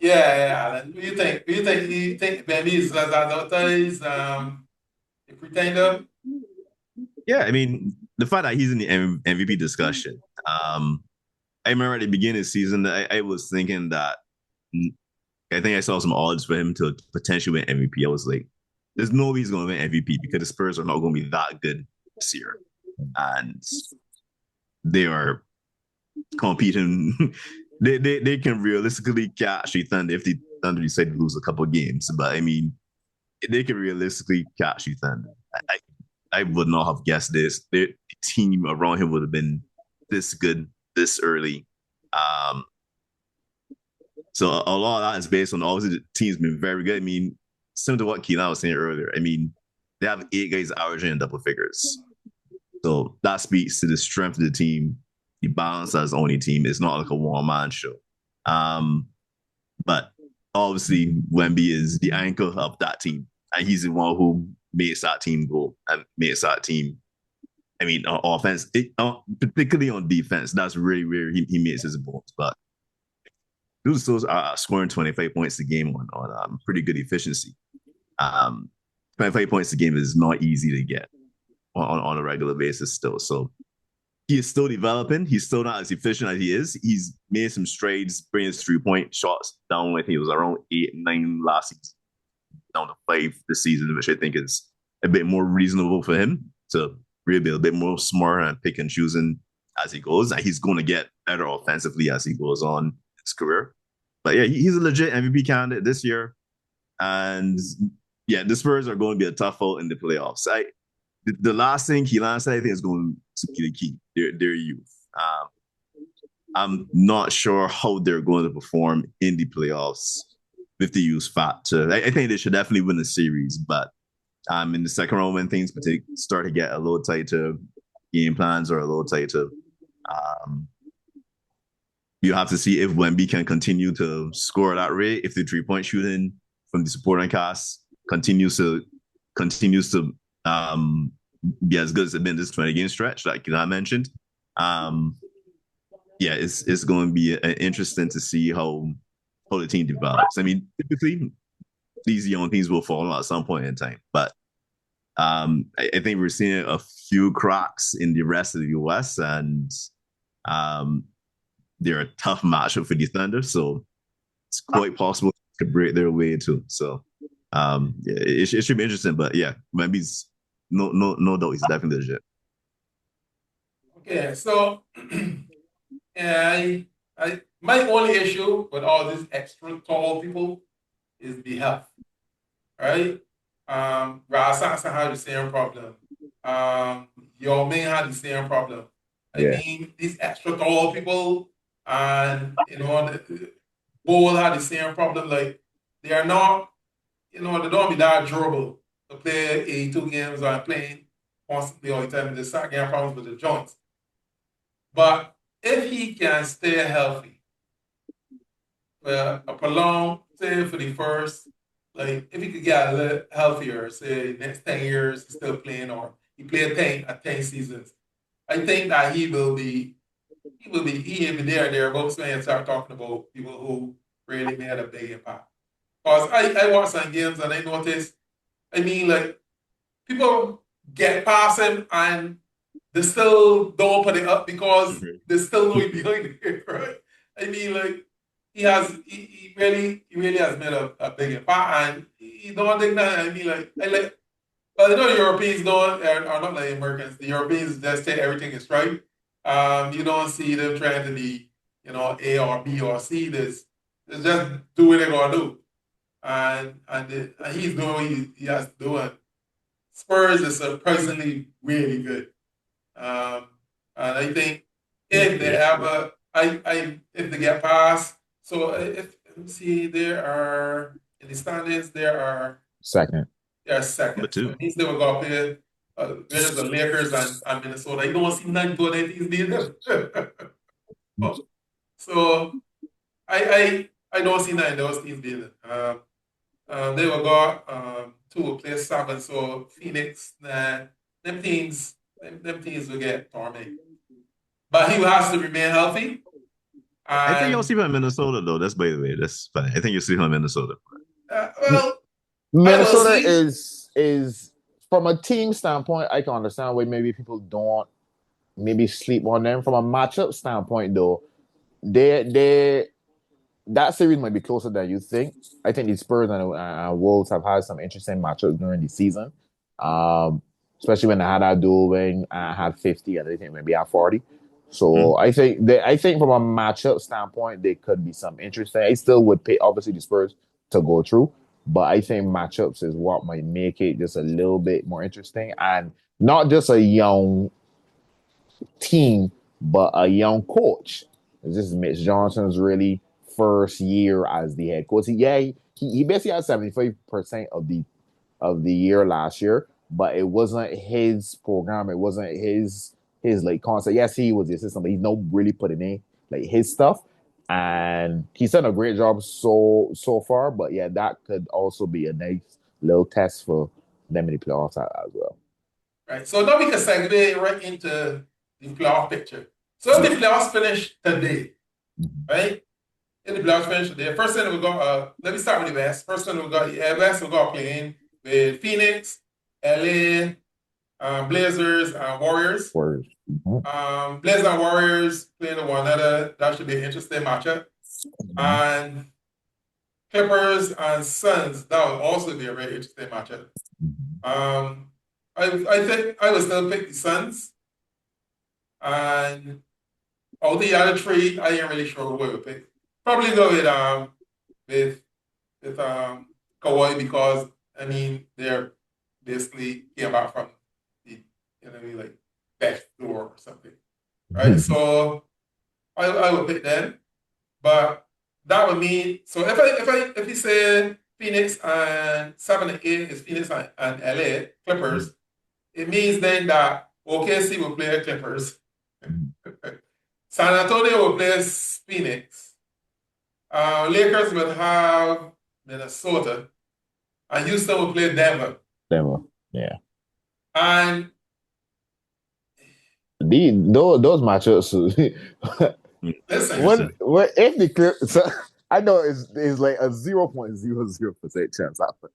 yeah. What do you think? Do you think Wemby is as advertised? A pretender? Yeah, I mean, the fact that he's in the MVP discussion. I remember at the beginning of the season, I was thinking that I think I saw some odds for him to potentially win MVP. I was like, there's no way he's going to win MVP because the Spurs are not going to be that good this year. And they are competing. they can realistically catch the Thunder if the Thunder decide to lose a couple of games. But I mean, they can realistically catch the Thunder. I would not have guessed this. The team around him would have been this good this early. So a lot of that is based on obviously the team's been very good. I mean, similar to what Kelan was saying earlier. I mean, they have 8 guys averaging in double figures. So that speaks to the strength of the team, the balance as the only team. It's not like a one-man show. But obviously, Wemby is the anchor of that team. And he's the one who makes that team go and makes that team. I mean, on offense, particularly on defense, that's really where he makes his bones. But those still are scoring 25 points a game on pretty good efficiency. 25 points a game is not easy to get on a regular basis still. So he is still developing. He's still not as efficient as he is. He's made some strides, bringing his 3-point shots down when he was around 8, 9 last season, down to 5 this season, which I think is a bit more reasonable for him to really be a bit more smart and pick and choosing as he goes. And he's going to get better offensively as he goes on his career. But yeah, he's a legit MVP candidate this year. And yeah, the Spurs are going to be a tough out in the playoffs. The last thing Kelan said, I think, is going to be the key. Their youth. I'm not sure how they're going to perform in the playoffs with the youth factor. I think they should definitely win the series, but in the second round when things start to get a little tighter, game plans are a little tighter. You have to see if Wemby can continue to score at that rate, if the 3-point shooting from the supporting cast continues to be as good as it's been this 20-game stretch, like I mentioned. Yeah, it's going to be interesting to see how the team develops. I mean, typically these young teams will fall at some point in time, but I think we're seeing a few cracks in the rest of the US, and they're a tough matchup for the Thunder, so it's quite possible to break their way too. So yeah, it should be interesting, but yeah, Wemby's no doubt he's definitely legit. Okay, so yeah, my only issue with all these extra tall people is the health, right? Rasasa had the same problem. Your man had the same problem. I mean, these extra tall people, and the Bull had the same problem. Like they are not, they don't be that durable to play 82 games or playing constantly all the time. They start getting problems with the joints. But if he can stay healthy for a prolonged, say for the first, like if he could get a little healthier, say next 10 years, he's still playing, or he played 10 seasons, I think that he will be there, thereabouts when you start talking about people who really made a big impact. Because I watch some games and I notice, I mean, like, people get past him and they still don't put it up because they still know he's behind it, right? I mean, like, he really has made a big impact and he don't think that. I mean, like, well, you know, the Europeans are not like Americans. The Europeans just take everything is right. You don't see them trying to be, A or B or C. They just do what they're gonna do, and he's doing what he has to do. And Spurs is surprisingly really good. And I think if they ever, if they get past, so if let me see, there are in the standings Second. they are second. Number two. So it means they will go play whether the Lakers and Minnesota. You don't see none good at these deals. So I don't see none of those teams dealing. They will go two will play seven. So Phoenix, them teams will get tormented. But he has to remain healthy. I think you'll see him in Minnesota, though. That's, by the way, that's funny. I think you'll see him in Minnesota. Well, Minnesota is from a team standpoint, I can understand why maybe people don't maybe sleep on them. From a matchup standpoint, though, they that series might be closer than you think. I think the Spurs and Wolves have had some interesting matchups during the season, especially when they had that duel when I had 50 and I think maybe had 40. So I think from a matchup standpoint, there could be some interesting. I still would pay obviously the Spurs to go through, but I think matchups is what might make it just a little bit more interesting and not just a young team, but a young coach. This is Mitch Johnson's really first year as the head coach. He basically had 75% of the year last year, but it wasn't his program. It wasn't his like concept. Yes, he was the assistant, but he's not really putting in like his stuff. And he's done a great job so far. But yeah, that could also be a nice little test for them in the playoffs as well. Right. So now we can segue right into the playoff picture. So if the playoffs finish today, right? In the playoffs finish today, first thing we got, let me start with the West. First thing we got, West we got playing with Phoenix, LA, Blazers, and Warriors. Blazers and Warriors playing one another. That should be an interesting matchup. And Clippers and Suns, that will also be a very interesting matchup. I think I will still pick the Suns. And of the other three, I ain't really sure who I would pick. Probably go with Kawhi because I mean they're basically came back from the like back door or something, right? So I would pick them, but that would mean so if you say Phoenix and 7 and 8 is Phoenix and LA Clippers, it means then that OKC will play Clippers, San Antonio will play Phoenix. Lakers will have Minnesota, and Houston will play Denver. Yeah. And those matchups. listen, if the Clippers, I know it's like a 0.00% chance happen.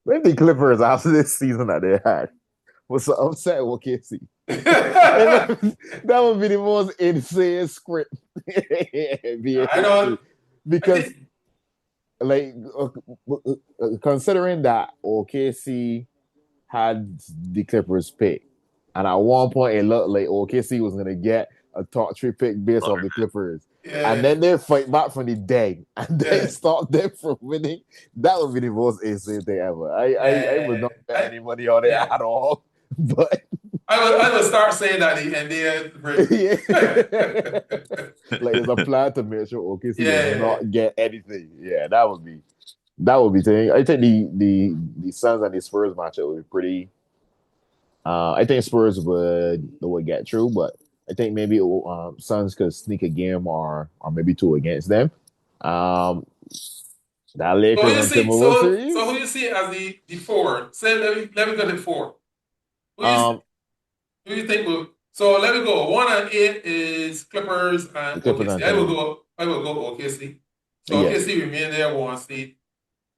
If the Clippers after this season that they had was so upset with KC, that would be the most insane script. I don't because like considering that OKC had the Clippers pick, and at one point it looked like OKC was gonna get a top 3 pick based off the Clippers, and then they fight back from the dead and then stop them from winning. That would be the most insane thing ever. I would not bet any money on it at all, but. I will start saying that the NBA like it's a plan to make sure OKC does not get anything. Yeah, that would be thing. I think the Suns and the Spurs matchup would be pretty. I think Spurs would get through, but I think maybe Suns could sneak a game or maybe 2 against them. That Lakers and Timberwolves series. So who you see as the 4? Say let me go to 4. Who you think will? So let me go. 1 and 8 is Clippers and OKC. I will go OKC. So OKC remain there 1 seed.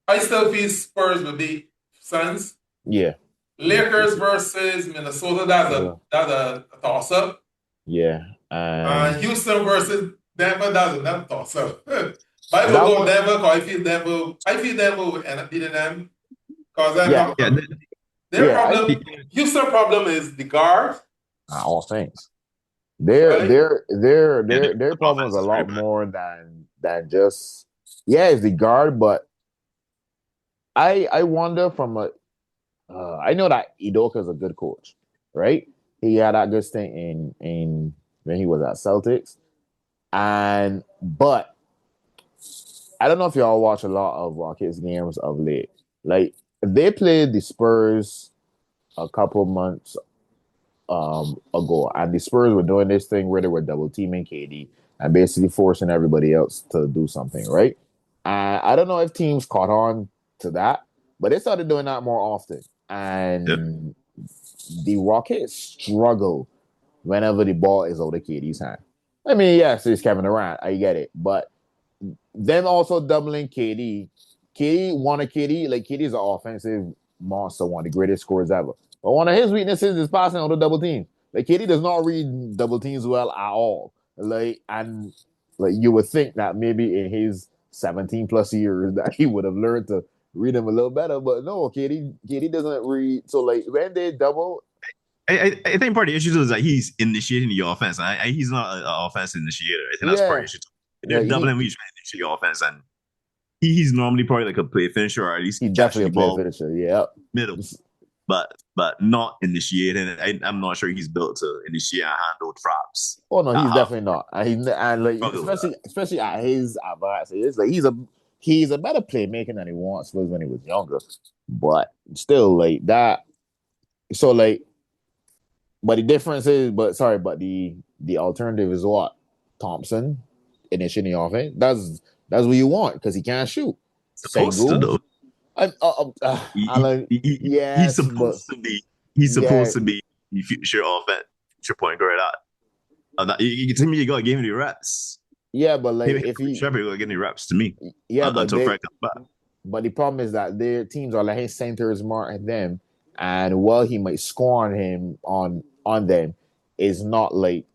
I still feel Spurs would be Suns. Yeah. Lakers versus Minnesota. That's a toss up. Yeah. And Houston versus Denver. That's another toss up. But I will that go one, Denver because I feel Denver will end up beating them because they're yeah, not. Yeah, Their yeah. I problem. Houston problem is the guard, all things. Their right? their their yeah, their their the problem is offense a is very lot bad. more than just it's the guard, but I wonder from a I know that Idoka is a good coach, right? He had that good stint in when he was at Celtics, and but I don't know if y'all watch a lot of Rockets games of late. Like they played the Spurs a couple months ago, and the Spurs were doing this thing where they were double teaming KD and basically forcing everybody else to do something, right? I don't know if teams caught on to that, but they started doing that more often. Yeah. And the Rockets struggle whenever the ball is out of KD's hand. I mean, yes, it's Kevin Durant, I get it, but them also doubling KD. KD, like KD is an offensive monster, one of the greatest scorers ever. But one of his weaknesses is passing on the double team. Like KD does not read double teams well at all. Like you would think that maybe in his 17 plus years that he would have learned to read them a little better, but no, KD doesn't read. So like when they double, I think part of the issue is that he's initiating the offense. He's not an offense initiator. I think that's part of the yeah, issue. They're like doubling when he's trying to initiate the offense, and he's normally probably like a play finisher or at least he catching definitely the a play ball finisher. Yeah. middle, but not initiating. I'm not sure he's built to initiate and handle traps. Oh no, he's Half definitely not. And like struggle with that. especially at his advanced age, like he's a better playmaker than he once was when he was younger. But still, like that. So like, but the difference is, but the alternative is what Thompson initiating the offense. That's what you want because he can't shoot. Supposed to Sengun, though. I like He's yes, but supposed to be. He's yeah, supposed to be the future offense, future point guard. You tell me you gotta give him the reps. yeah, but like Maybe if he Shepard will give me reps to me yeah, but until they Fred comes back. But the problem is that their teams are letting centers mark at them, and while he might score on him on them, is not like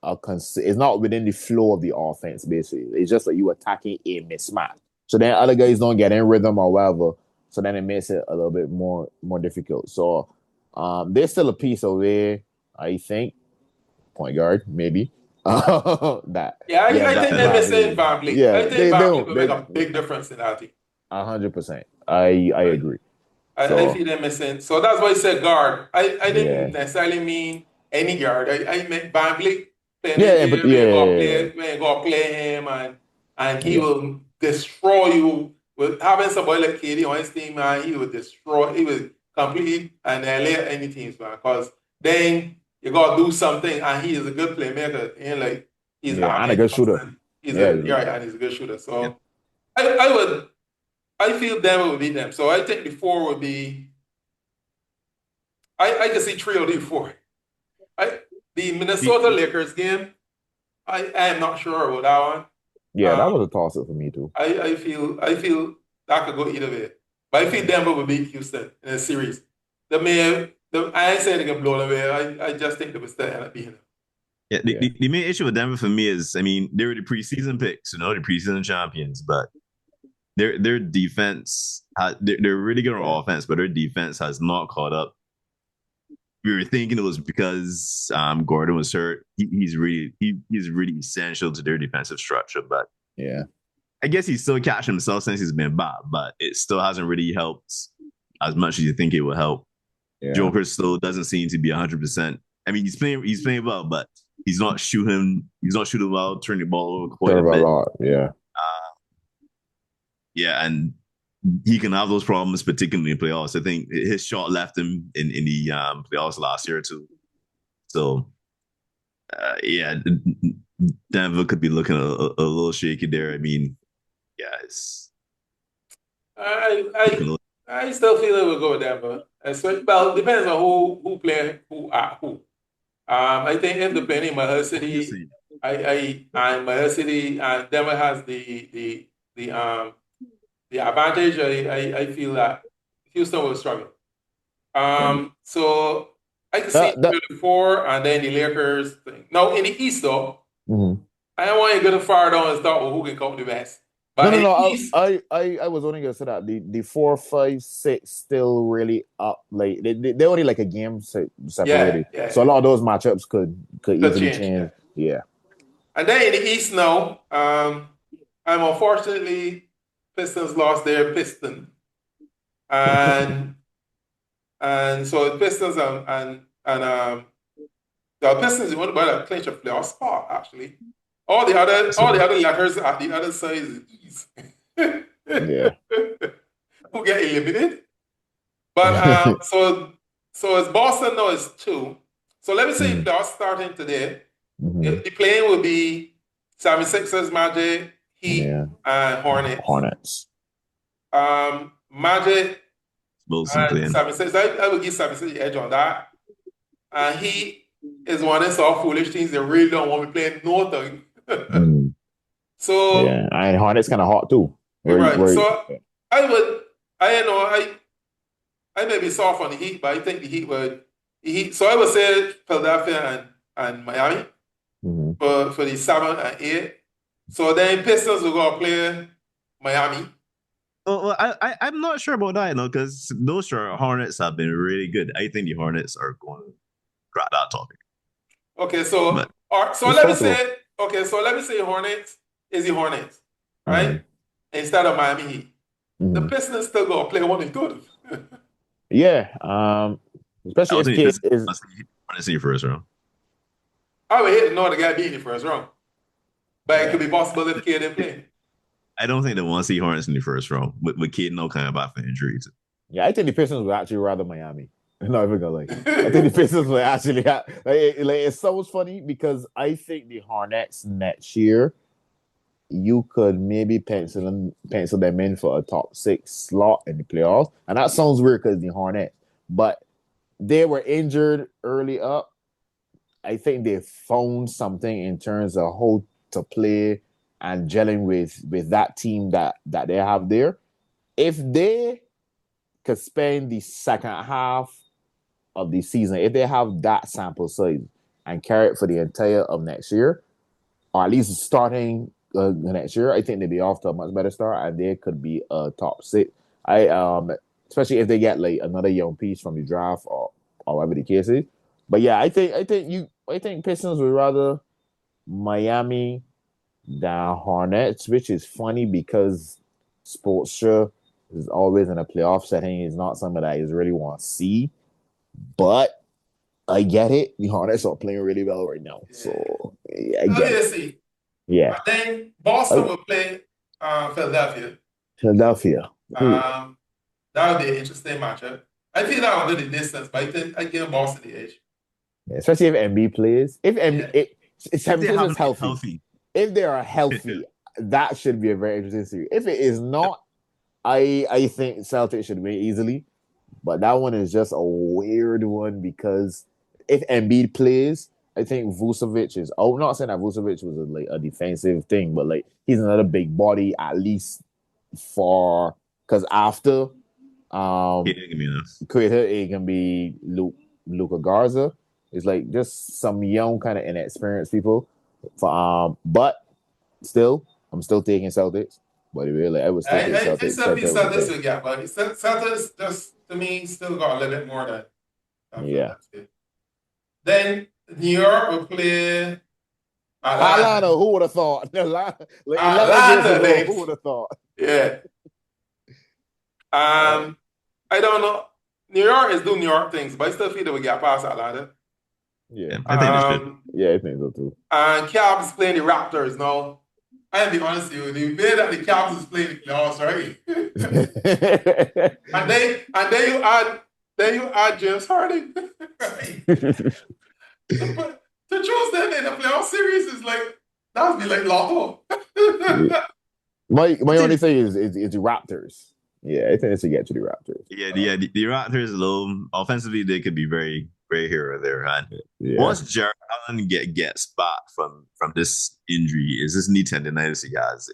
it's not within the flow of the offense. Basically, it's just like you attacking a mismatch. So then other guys don't get in rhythm or whatever. So then it makes it a little bit more difficult. So there's still a piece away, I think, point guard maybe. That Yeah, yeah, I think they're missing Bradley. Van Vliet. Yeah, I think they Van Vliet don't. will make They a big difference in that team. 100%. I Right? agree. I So feel they're missing. So that's why I said guard. I yeah, didn't necessarily mean any guard. I meant Van Vliet playing yeah, in yeah, but there yeah, when you go play him and he yeah, will destroy you with having somebody like KD on his team, man. He will completely annihilate any teams, man. Because then you gotta do something and he is a good playmaker and like he's yeah, and a good shooter. Yeah, and he's a good shooter. So I would I feel Denver would beat them. So I think the four would be I can see three of the four. I the Minnesota The, Lakers game, I am not sure about that one. yeah, that Um, was a toss up for me too. I feel that could go either way. But I feel Yeah, Denver would beat Houston in a series. I ain't saying they can blow them away. I just think they would still end up beating them. yeah, yeah, the main issue with Denver for me is, I mean, they were the preseason picks, the preseason champions, but their defense, they're really good on yeah, offense, but their defense has not caught up. We were thinking it was because Gordon was hurt. He's really essential to their defensive structure, but yeah, I guess he's still catching himself since he's been back, but it still hasn't really helped as much as you think it will help. yeah. Joker still doesn't seem to be 100%. I mean, he's playing well, but he's not shooting well, turning the ball over quite a Serve a bit. lot. Yeah, Yeah, and he can have those problems, particularly in playoffs. I think his shot left him in the playoffs last year too. So yeah, Denver could be looking a little shaky there. I mean, yeah, it's looking a I little. I still feel it will go with Denver. Well, it depends on who play who at who. I think if they're playing in Mahal City, Obviously, and Mahal City and Denver has the the advantage, I feel that Houston will struggle. Yeah. So I can see That, the four and then the Lakers thing. Now in the East though, mhm. I don't want you to go far down and start with who can count the best. No, But no, in the no. East, I was only gonna say that the 4, 5, 6 still really up. Like they only like a game separated, so a yeah, lot of those matchups could could easily change. change. Yeah. And then in the East now, I'm unfortunately Pistons lost their piston, and so the Pistons and the Pistons won by a clinch a playoff spot actually. All the other letters at the other side is East. Yeah. Who get eliminated. But so it's Boston now is 2. So let me say Mhm. playoffs starting today. Mhm. The playing will be 76ers, Magic, Heat, Yeah. and Hornets. Hornets. Magic Bulls and and playing. 76ers, I will give 76 the edge on that. And Heat is one of those all foolish things they really don't want me playing no thing. Mm. So Yeah, and Hornets kind of hot too. right. Where So I would I may be soft on the Heat, but I think the Heat. So I would say Philadelphia and Miami Mhm. for the 7 and 8. So then Pistons will go play Miami. Well, I'm not sure about that, because those Hornets have been really good. I think the Hornets are going to crack that topic. Okay, But so it's let me possible. say Hornets is the Hornets, right? Mhm. Instead of Miami Heat. The Mhm. Pistons still gonna play one and good. Yeah. I Especially don't if think the Kid Pistons is. must see Hornets in the first round. I would hate to know the guy being in the first round. But it could Yeah. be possible if Kid didn't play. I don't think they want to see Hornets in the first round with Kid no kind of off injuries. Yeah, I think the Pistons would actually rather Miami. I'm not even gonna lie. I think the Pistons would actually like it's so funny because I think the Hornets next year you could maybe pencil them in for a top 6 slot in the playoffs. And that sounds weird because the Hornets, but they were injured early up. I think they found something in terms of how to play and gelling with that team that they have there. If they could spend the second half of the season, if they have that sample size and carry it for the entire of next year, or at least starting next year, I think they'd be off to a much better start, and they could be a top 6. I especially if they get like another young piece from the draft or whatever the case is. But yeah, I think Pistons would rather Miami than Hornets, which is funny because Sportstra is always in a playoff setting. It's not something that I really want to see, but I get it. The Hornets are playing really well right now, Yeah. so yeah, I Let get me it. see. Yeah. And then Boston will play Philadelphia. Philadelphia. Who? Um, that would be an interesting matchup. I feel that will do the distance, but I think I give Boston the edge. Yeah, especially if MB plays. If MB, Yeah. if If they 76 happen is to be healthy, healthy, if they are healthy, that should be a very interesting series. If it is not, I think Celtics should win easily. But that one is just a weird one because if Embiid plays, I think Vucevic is. Oh, not saying that Vucevic was like a defensive thing, but like he's another big body at least for because after he um didn't give me enough. creator it can be Luca Garza. It's like just some young kind of inexperienced people. For but still, I'm still taking Celtics. But really, I would still take I Celtics still feel 10 Celtics 10. will get, but Celtics just to me still got a little bit more than Yeah. Philadelphia. Then New York will play Atlanta, Atlanta. who would have thought? Like 11 years Atlanta, ago, they, who would have thought? yeah. Uh, I don't know. New York is doing New York things, but I still feel they will get past Atlanta. yeah. Yeah, I think they should. Yeah, I think so too. And Cavs playing the Raptors now. I'll be honest with you, the way that the Cavs is playing the playoffs, right? and then you add James Harden. Right? To choose them in a playoff series is like that would be like lotto. my I only think, thing is the Raptors. Yeah, I think they should get to the Raptors. the Raptors alone offensively they could be very very here or there. And Yeah. once Jared Allen gets back from this injury, is this knee tendonitis he has?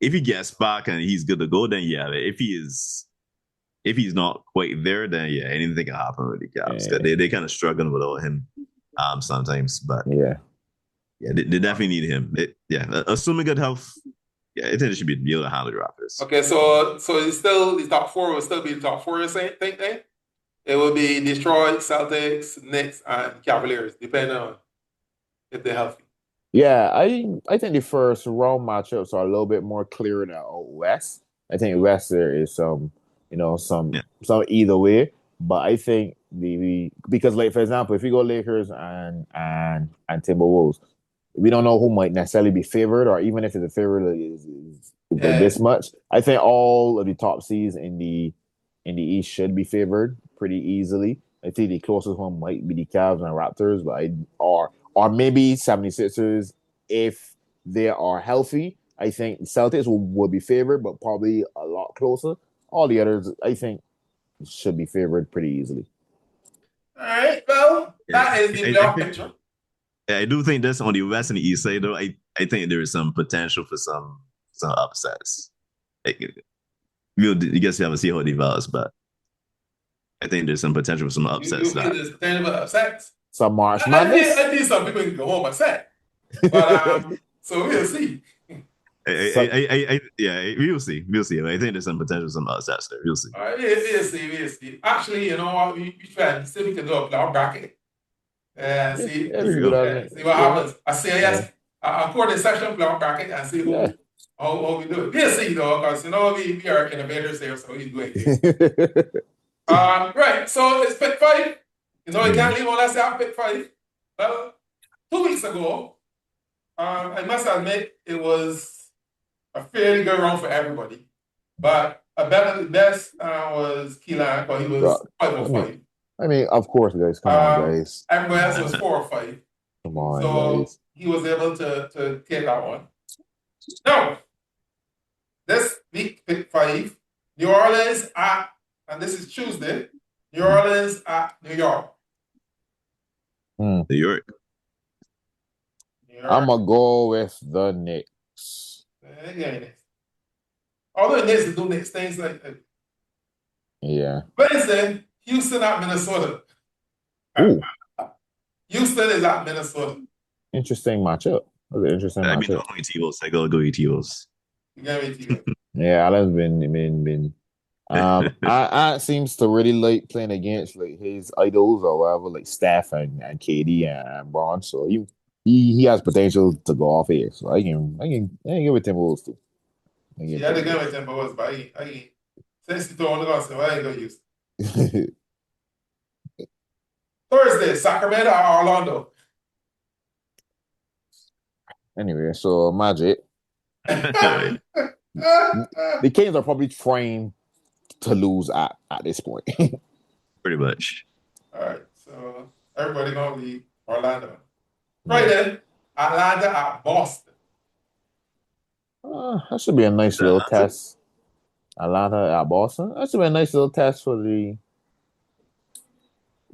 if he gets back and he's good to go, then yeah. If he's not quite there, then yeah, anything can happen with the Cavs. Yeah. They kind of struggling without him sometimes, but Yeah. they definitely need him. Assuming good health, yeah, I think they should be able to handle the Raptors. Okay, so it's still the top four will still be the top four. You think then? It will be Detroit, Celtics, Knicks, and Cavaliers, depending on if they're healthy. Yeah, I think the first round matchups are a little bit more clear than out west. I think west there is some either way, but I think because like for example, if you go Lakers and Timberwolves, we don't know who might necessarily be favored, or even if it's a favorite is this much. I think all of the top seeds in the East should be favored pretty easily. I think the closest one might be the Cavs and Raptors, but or maybe 76ers if they are healthy. I think Celtics will be favored, but probably a lot closer. All the others, I think, should be favored pretty easily. All right, well, that is the playoff picture. I do think that's on the West and the East side, though. I think there is some potential for some upsets. You guess we have to see how it develops, but I think there's some potential for some upsets. You there's potential for upsets? Some March Madness? I think some people can go home upset. But so we'll see. We will see. We'll see. I think there's some potential for some upsets there. We'll see. All right, we'll see. Actually, you know what? We try and see if we can do a playoff bracket. See what happens. I say yes. According to session playoff bracket and see how we do it. We'll see though, because we are innovators here, so we do it. Right. So it's pick 5. You can't leave unless you have pick 5. Well, 2 weeks ago, I must admit it was a fairly good round for everybody. But the best was Kelan, but he was 5 or 5. I mean, of course, guys. Come on, guys. Everybody else was 4 or 5. Come on, guys. He was able to take that one. Now, this week, pick 5, New Orleans and this is Tuesday, New Orleans at New York. New York. I'm going to go with the Knicks. Although the Knicks do Knicks things like that. Yeah. Wednesday, Houston at Minnesota. Ooh. Houston is at Minnesota. Interesting matchup. That's an interesting matchup. I gotta go T-Wolves. Yeah, Alan's been I seems to really like playing against like his idols or whatever, like Steph and KD and Bron. So he has potential to go off here. So I can give it Timberwolves too. Yeah, they give it Timberwolves, but I since you don't know, so I ain't gonna use. Thursday, Sacramento or Orlando. Anyway, so Magic. The Kings are probably trained to lose at this point. Pretty much. All right, so everybody gonna leave Orlando. Friday, Atlanta at Boston. That should be a nice little test. Atlanta at Boston. That should be a nice little test for the.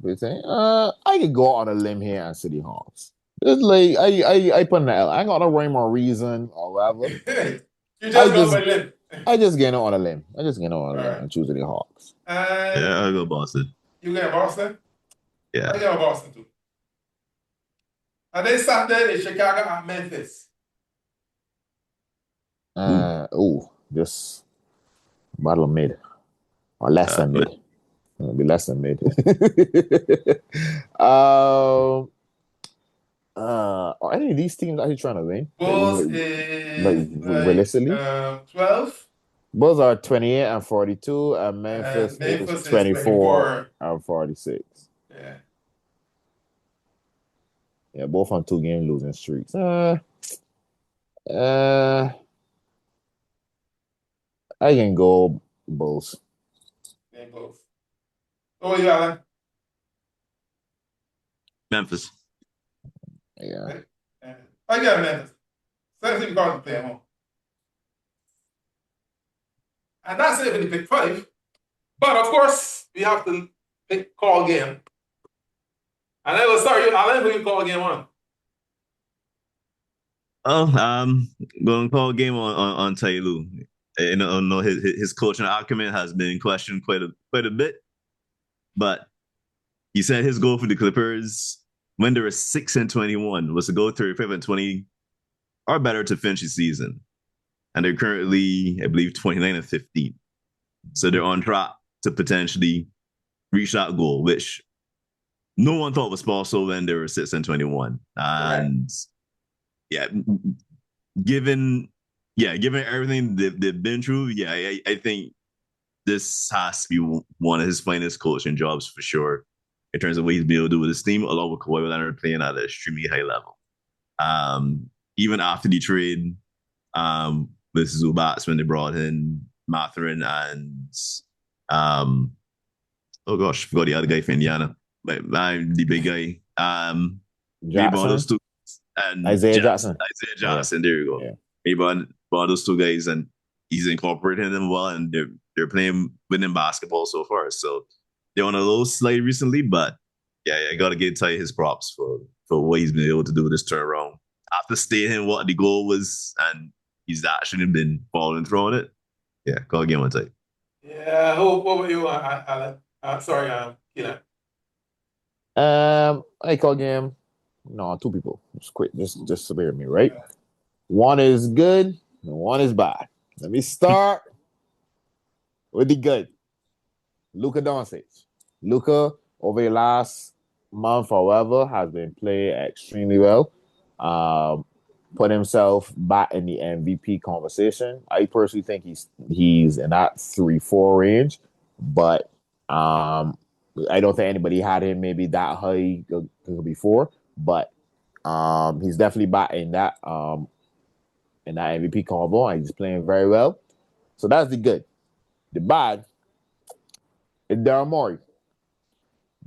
I could go on a limb here and City Hawks. It's like I put in the L. I ain't got no rhyme or reason or whatever. You just go on a limb. I just get on a limb. And choose the Hawks. Yeah, I'll go Boston. You get Boston? Yeah. I get Boston too. And then Saturday is Chicago at Memphis. Just battle mid. Or less than mid. It'll be less than mid. Are any of these teams actually trying to win? Bulls realistically? 12. Bulls are 28 and 42, and Memphis is 24 and 46. Yeah. Yeah, both on 2-game losing streaks. I can go Bulls. Yeah, both. Oh, you, Alan? Memphis. Yeah. I got Memphis. Second thing to play at home. And that's it for the pick 5. But of course, we have to call game. And I will start you, Alan, who you call game 1? Going to call a game on Tailu. No, his coaching acumen has been questioned quite a bit, but he said his goal for the Clippers when they were 6-21 was to go 35-20 or better to finish the season, and they're currently, I believe, 29-15. So they're on track to potentially reach that goal, which no one thought was possible when they were 6-21. And yeah, given everything they've been through, I think this has to be one of his finest coaching jobs for sure, in terms of what he's been able to do with his team, along with Kawhi Leonard playing at an extremely high level. Even after the trade, with Zubats when they brought in Matherin and oh gosh, I forgot the other guy from Indiana, but the big guy. We brought those two and Isaiah Jackson. Isaiah Johnson. There you go. Yeah. He brought those two guys, and he's incorporating them well, and they're playing winning basketball so far. So they're on a low slide recently, but yeah, I gotta give Ty his props for what he's been able to do with this turnaround after stating what the goal was, and he's actually been following through on it. Yeah, call again one Ty. Yeah, what were you, Alan? Sorry, Kelan. I call game. No, two people. Just quick. Just spare me, right? Yeah. One is good and one is bad. Let me start with the good. Luka Doncic. Luka, over the last month or whatever, has been playing extremely well. Put himself back in the MVP conversation. I personally think he's in that 3-4 range, but I don't think anybody had him maybe that high before. But he's definitely back in that MVP combo, and he's playing very well. So that's the good. The bad is Daryl Morey,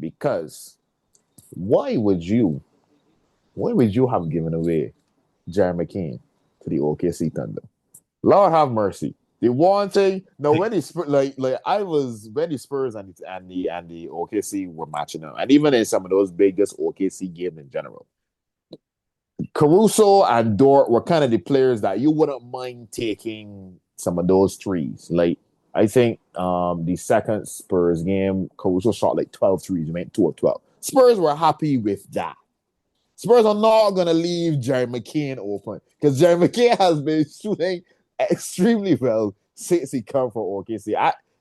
because why would you have given away Jerry McCain to the OKC Thunder? Lord have mercy. The one thing, no, when the Spurs, when the Spurs and the OKC were matching up, and even in some of those biggest OKC games in general, Caruso and Dort were kind of the players that you wouldn't mind taking some of those threes. Like, I think the second Spurs game, Caruso shot like 12 threes, went 2 of 12. Spurs were happy with that. Spurs are not going to leave Jerry McCain open, because Jerry McCain has been shooting extremely well since he come from OKC.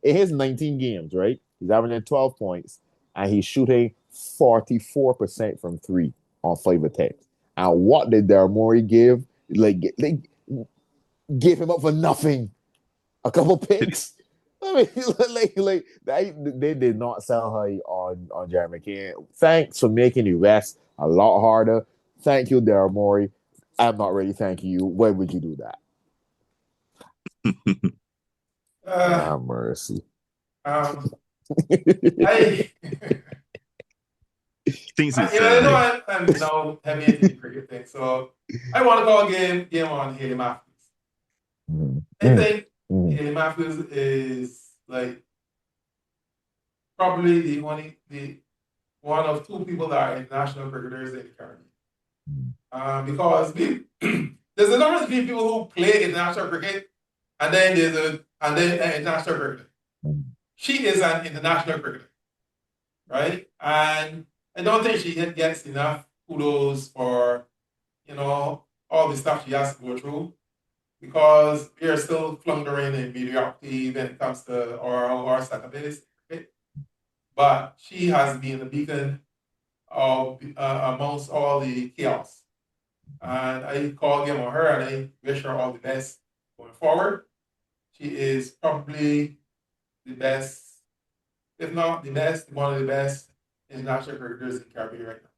In his 19 games, right, he's averaging 12 points, and he's shooting 44% from 3 on 5 attempts. And what did Daryl Morey give? They gave him up for nothing. A couple picks. I mean, they did not sell high on Jerry McCain. Thanks for making the West a lot harder. Thank you, Daryl Morey. I'm not really thanking you. Why would you do that? Mercy. I'm now heavy into the cricket thing, so I want to call a game on Haley Matthews. I think Haley Matthews is like probably the one of two people that are international cricketers in the Caribbean. Because there's a number of people who play international cricket, and then there's international cricketer. She is an international cricketer, right? And I don't think she gets enough kudos for, all the stuff she has to go through, because we are still floundering in mediocrity when it comes to our second-base cricket. But she has been a beacon of amongst all the chaos. And I call game on her, and I wish her all the best going forward. She is probably the best, if not the best, one of the best international cricketers in the Caribbean right now.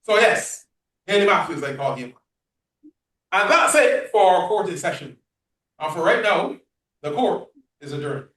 So yes, Haley Matthews, I call game on. And that's it for our courting session. And for right now, the court is adjourned.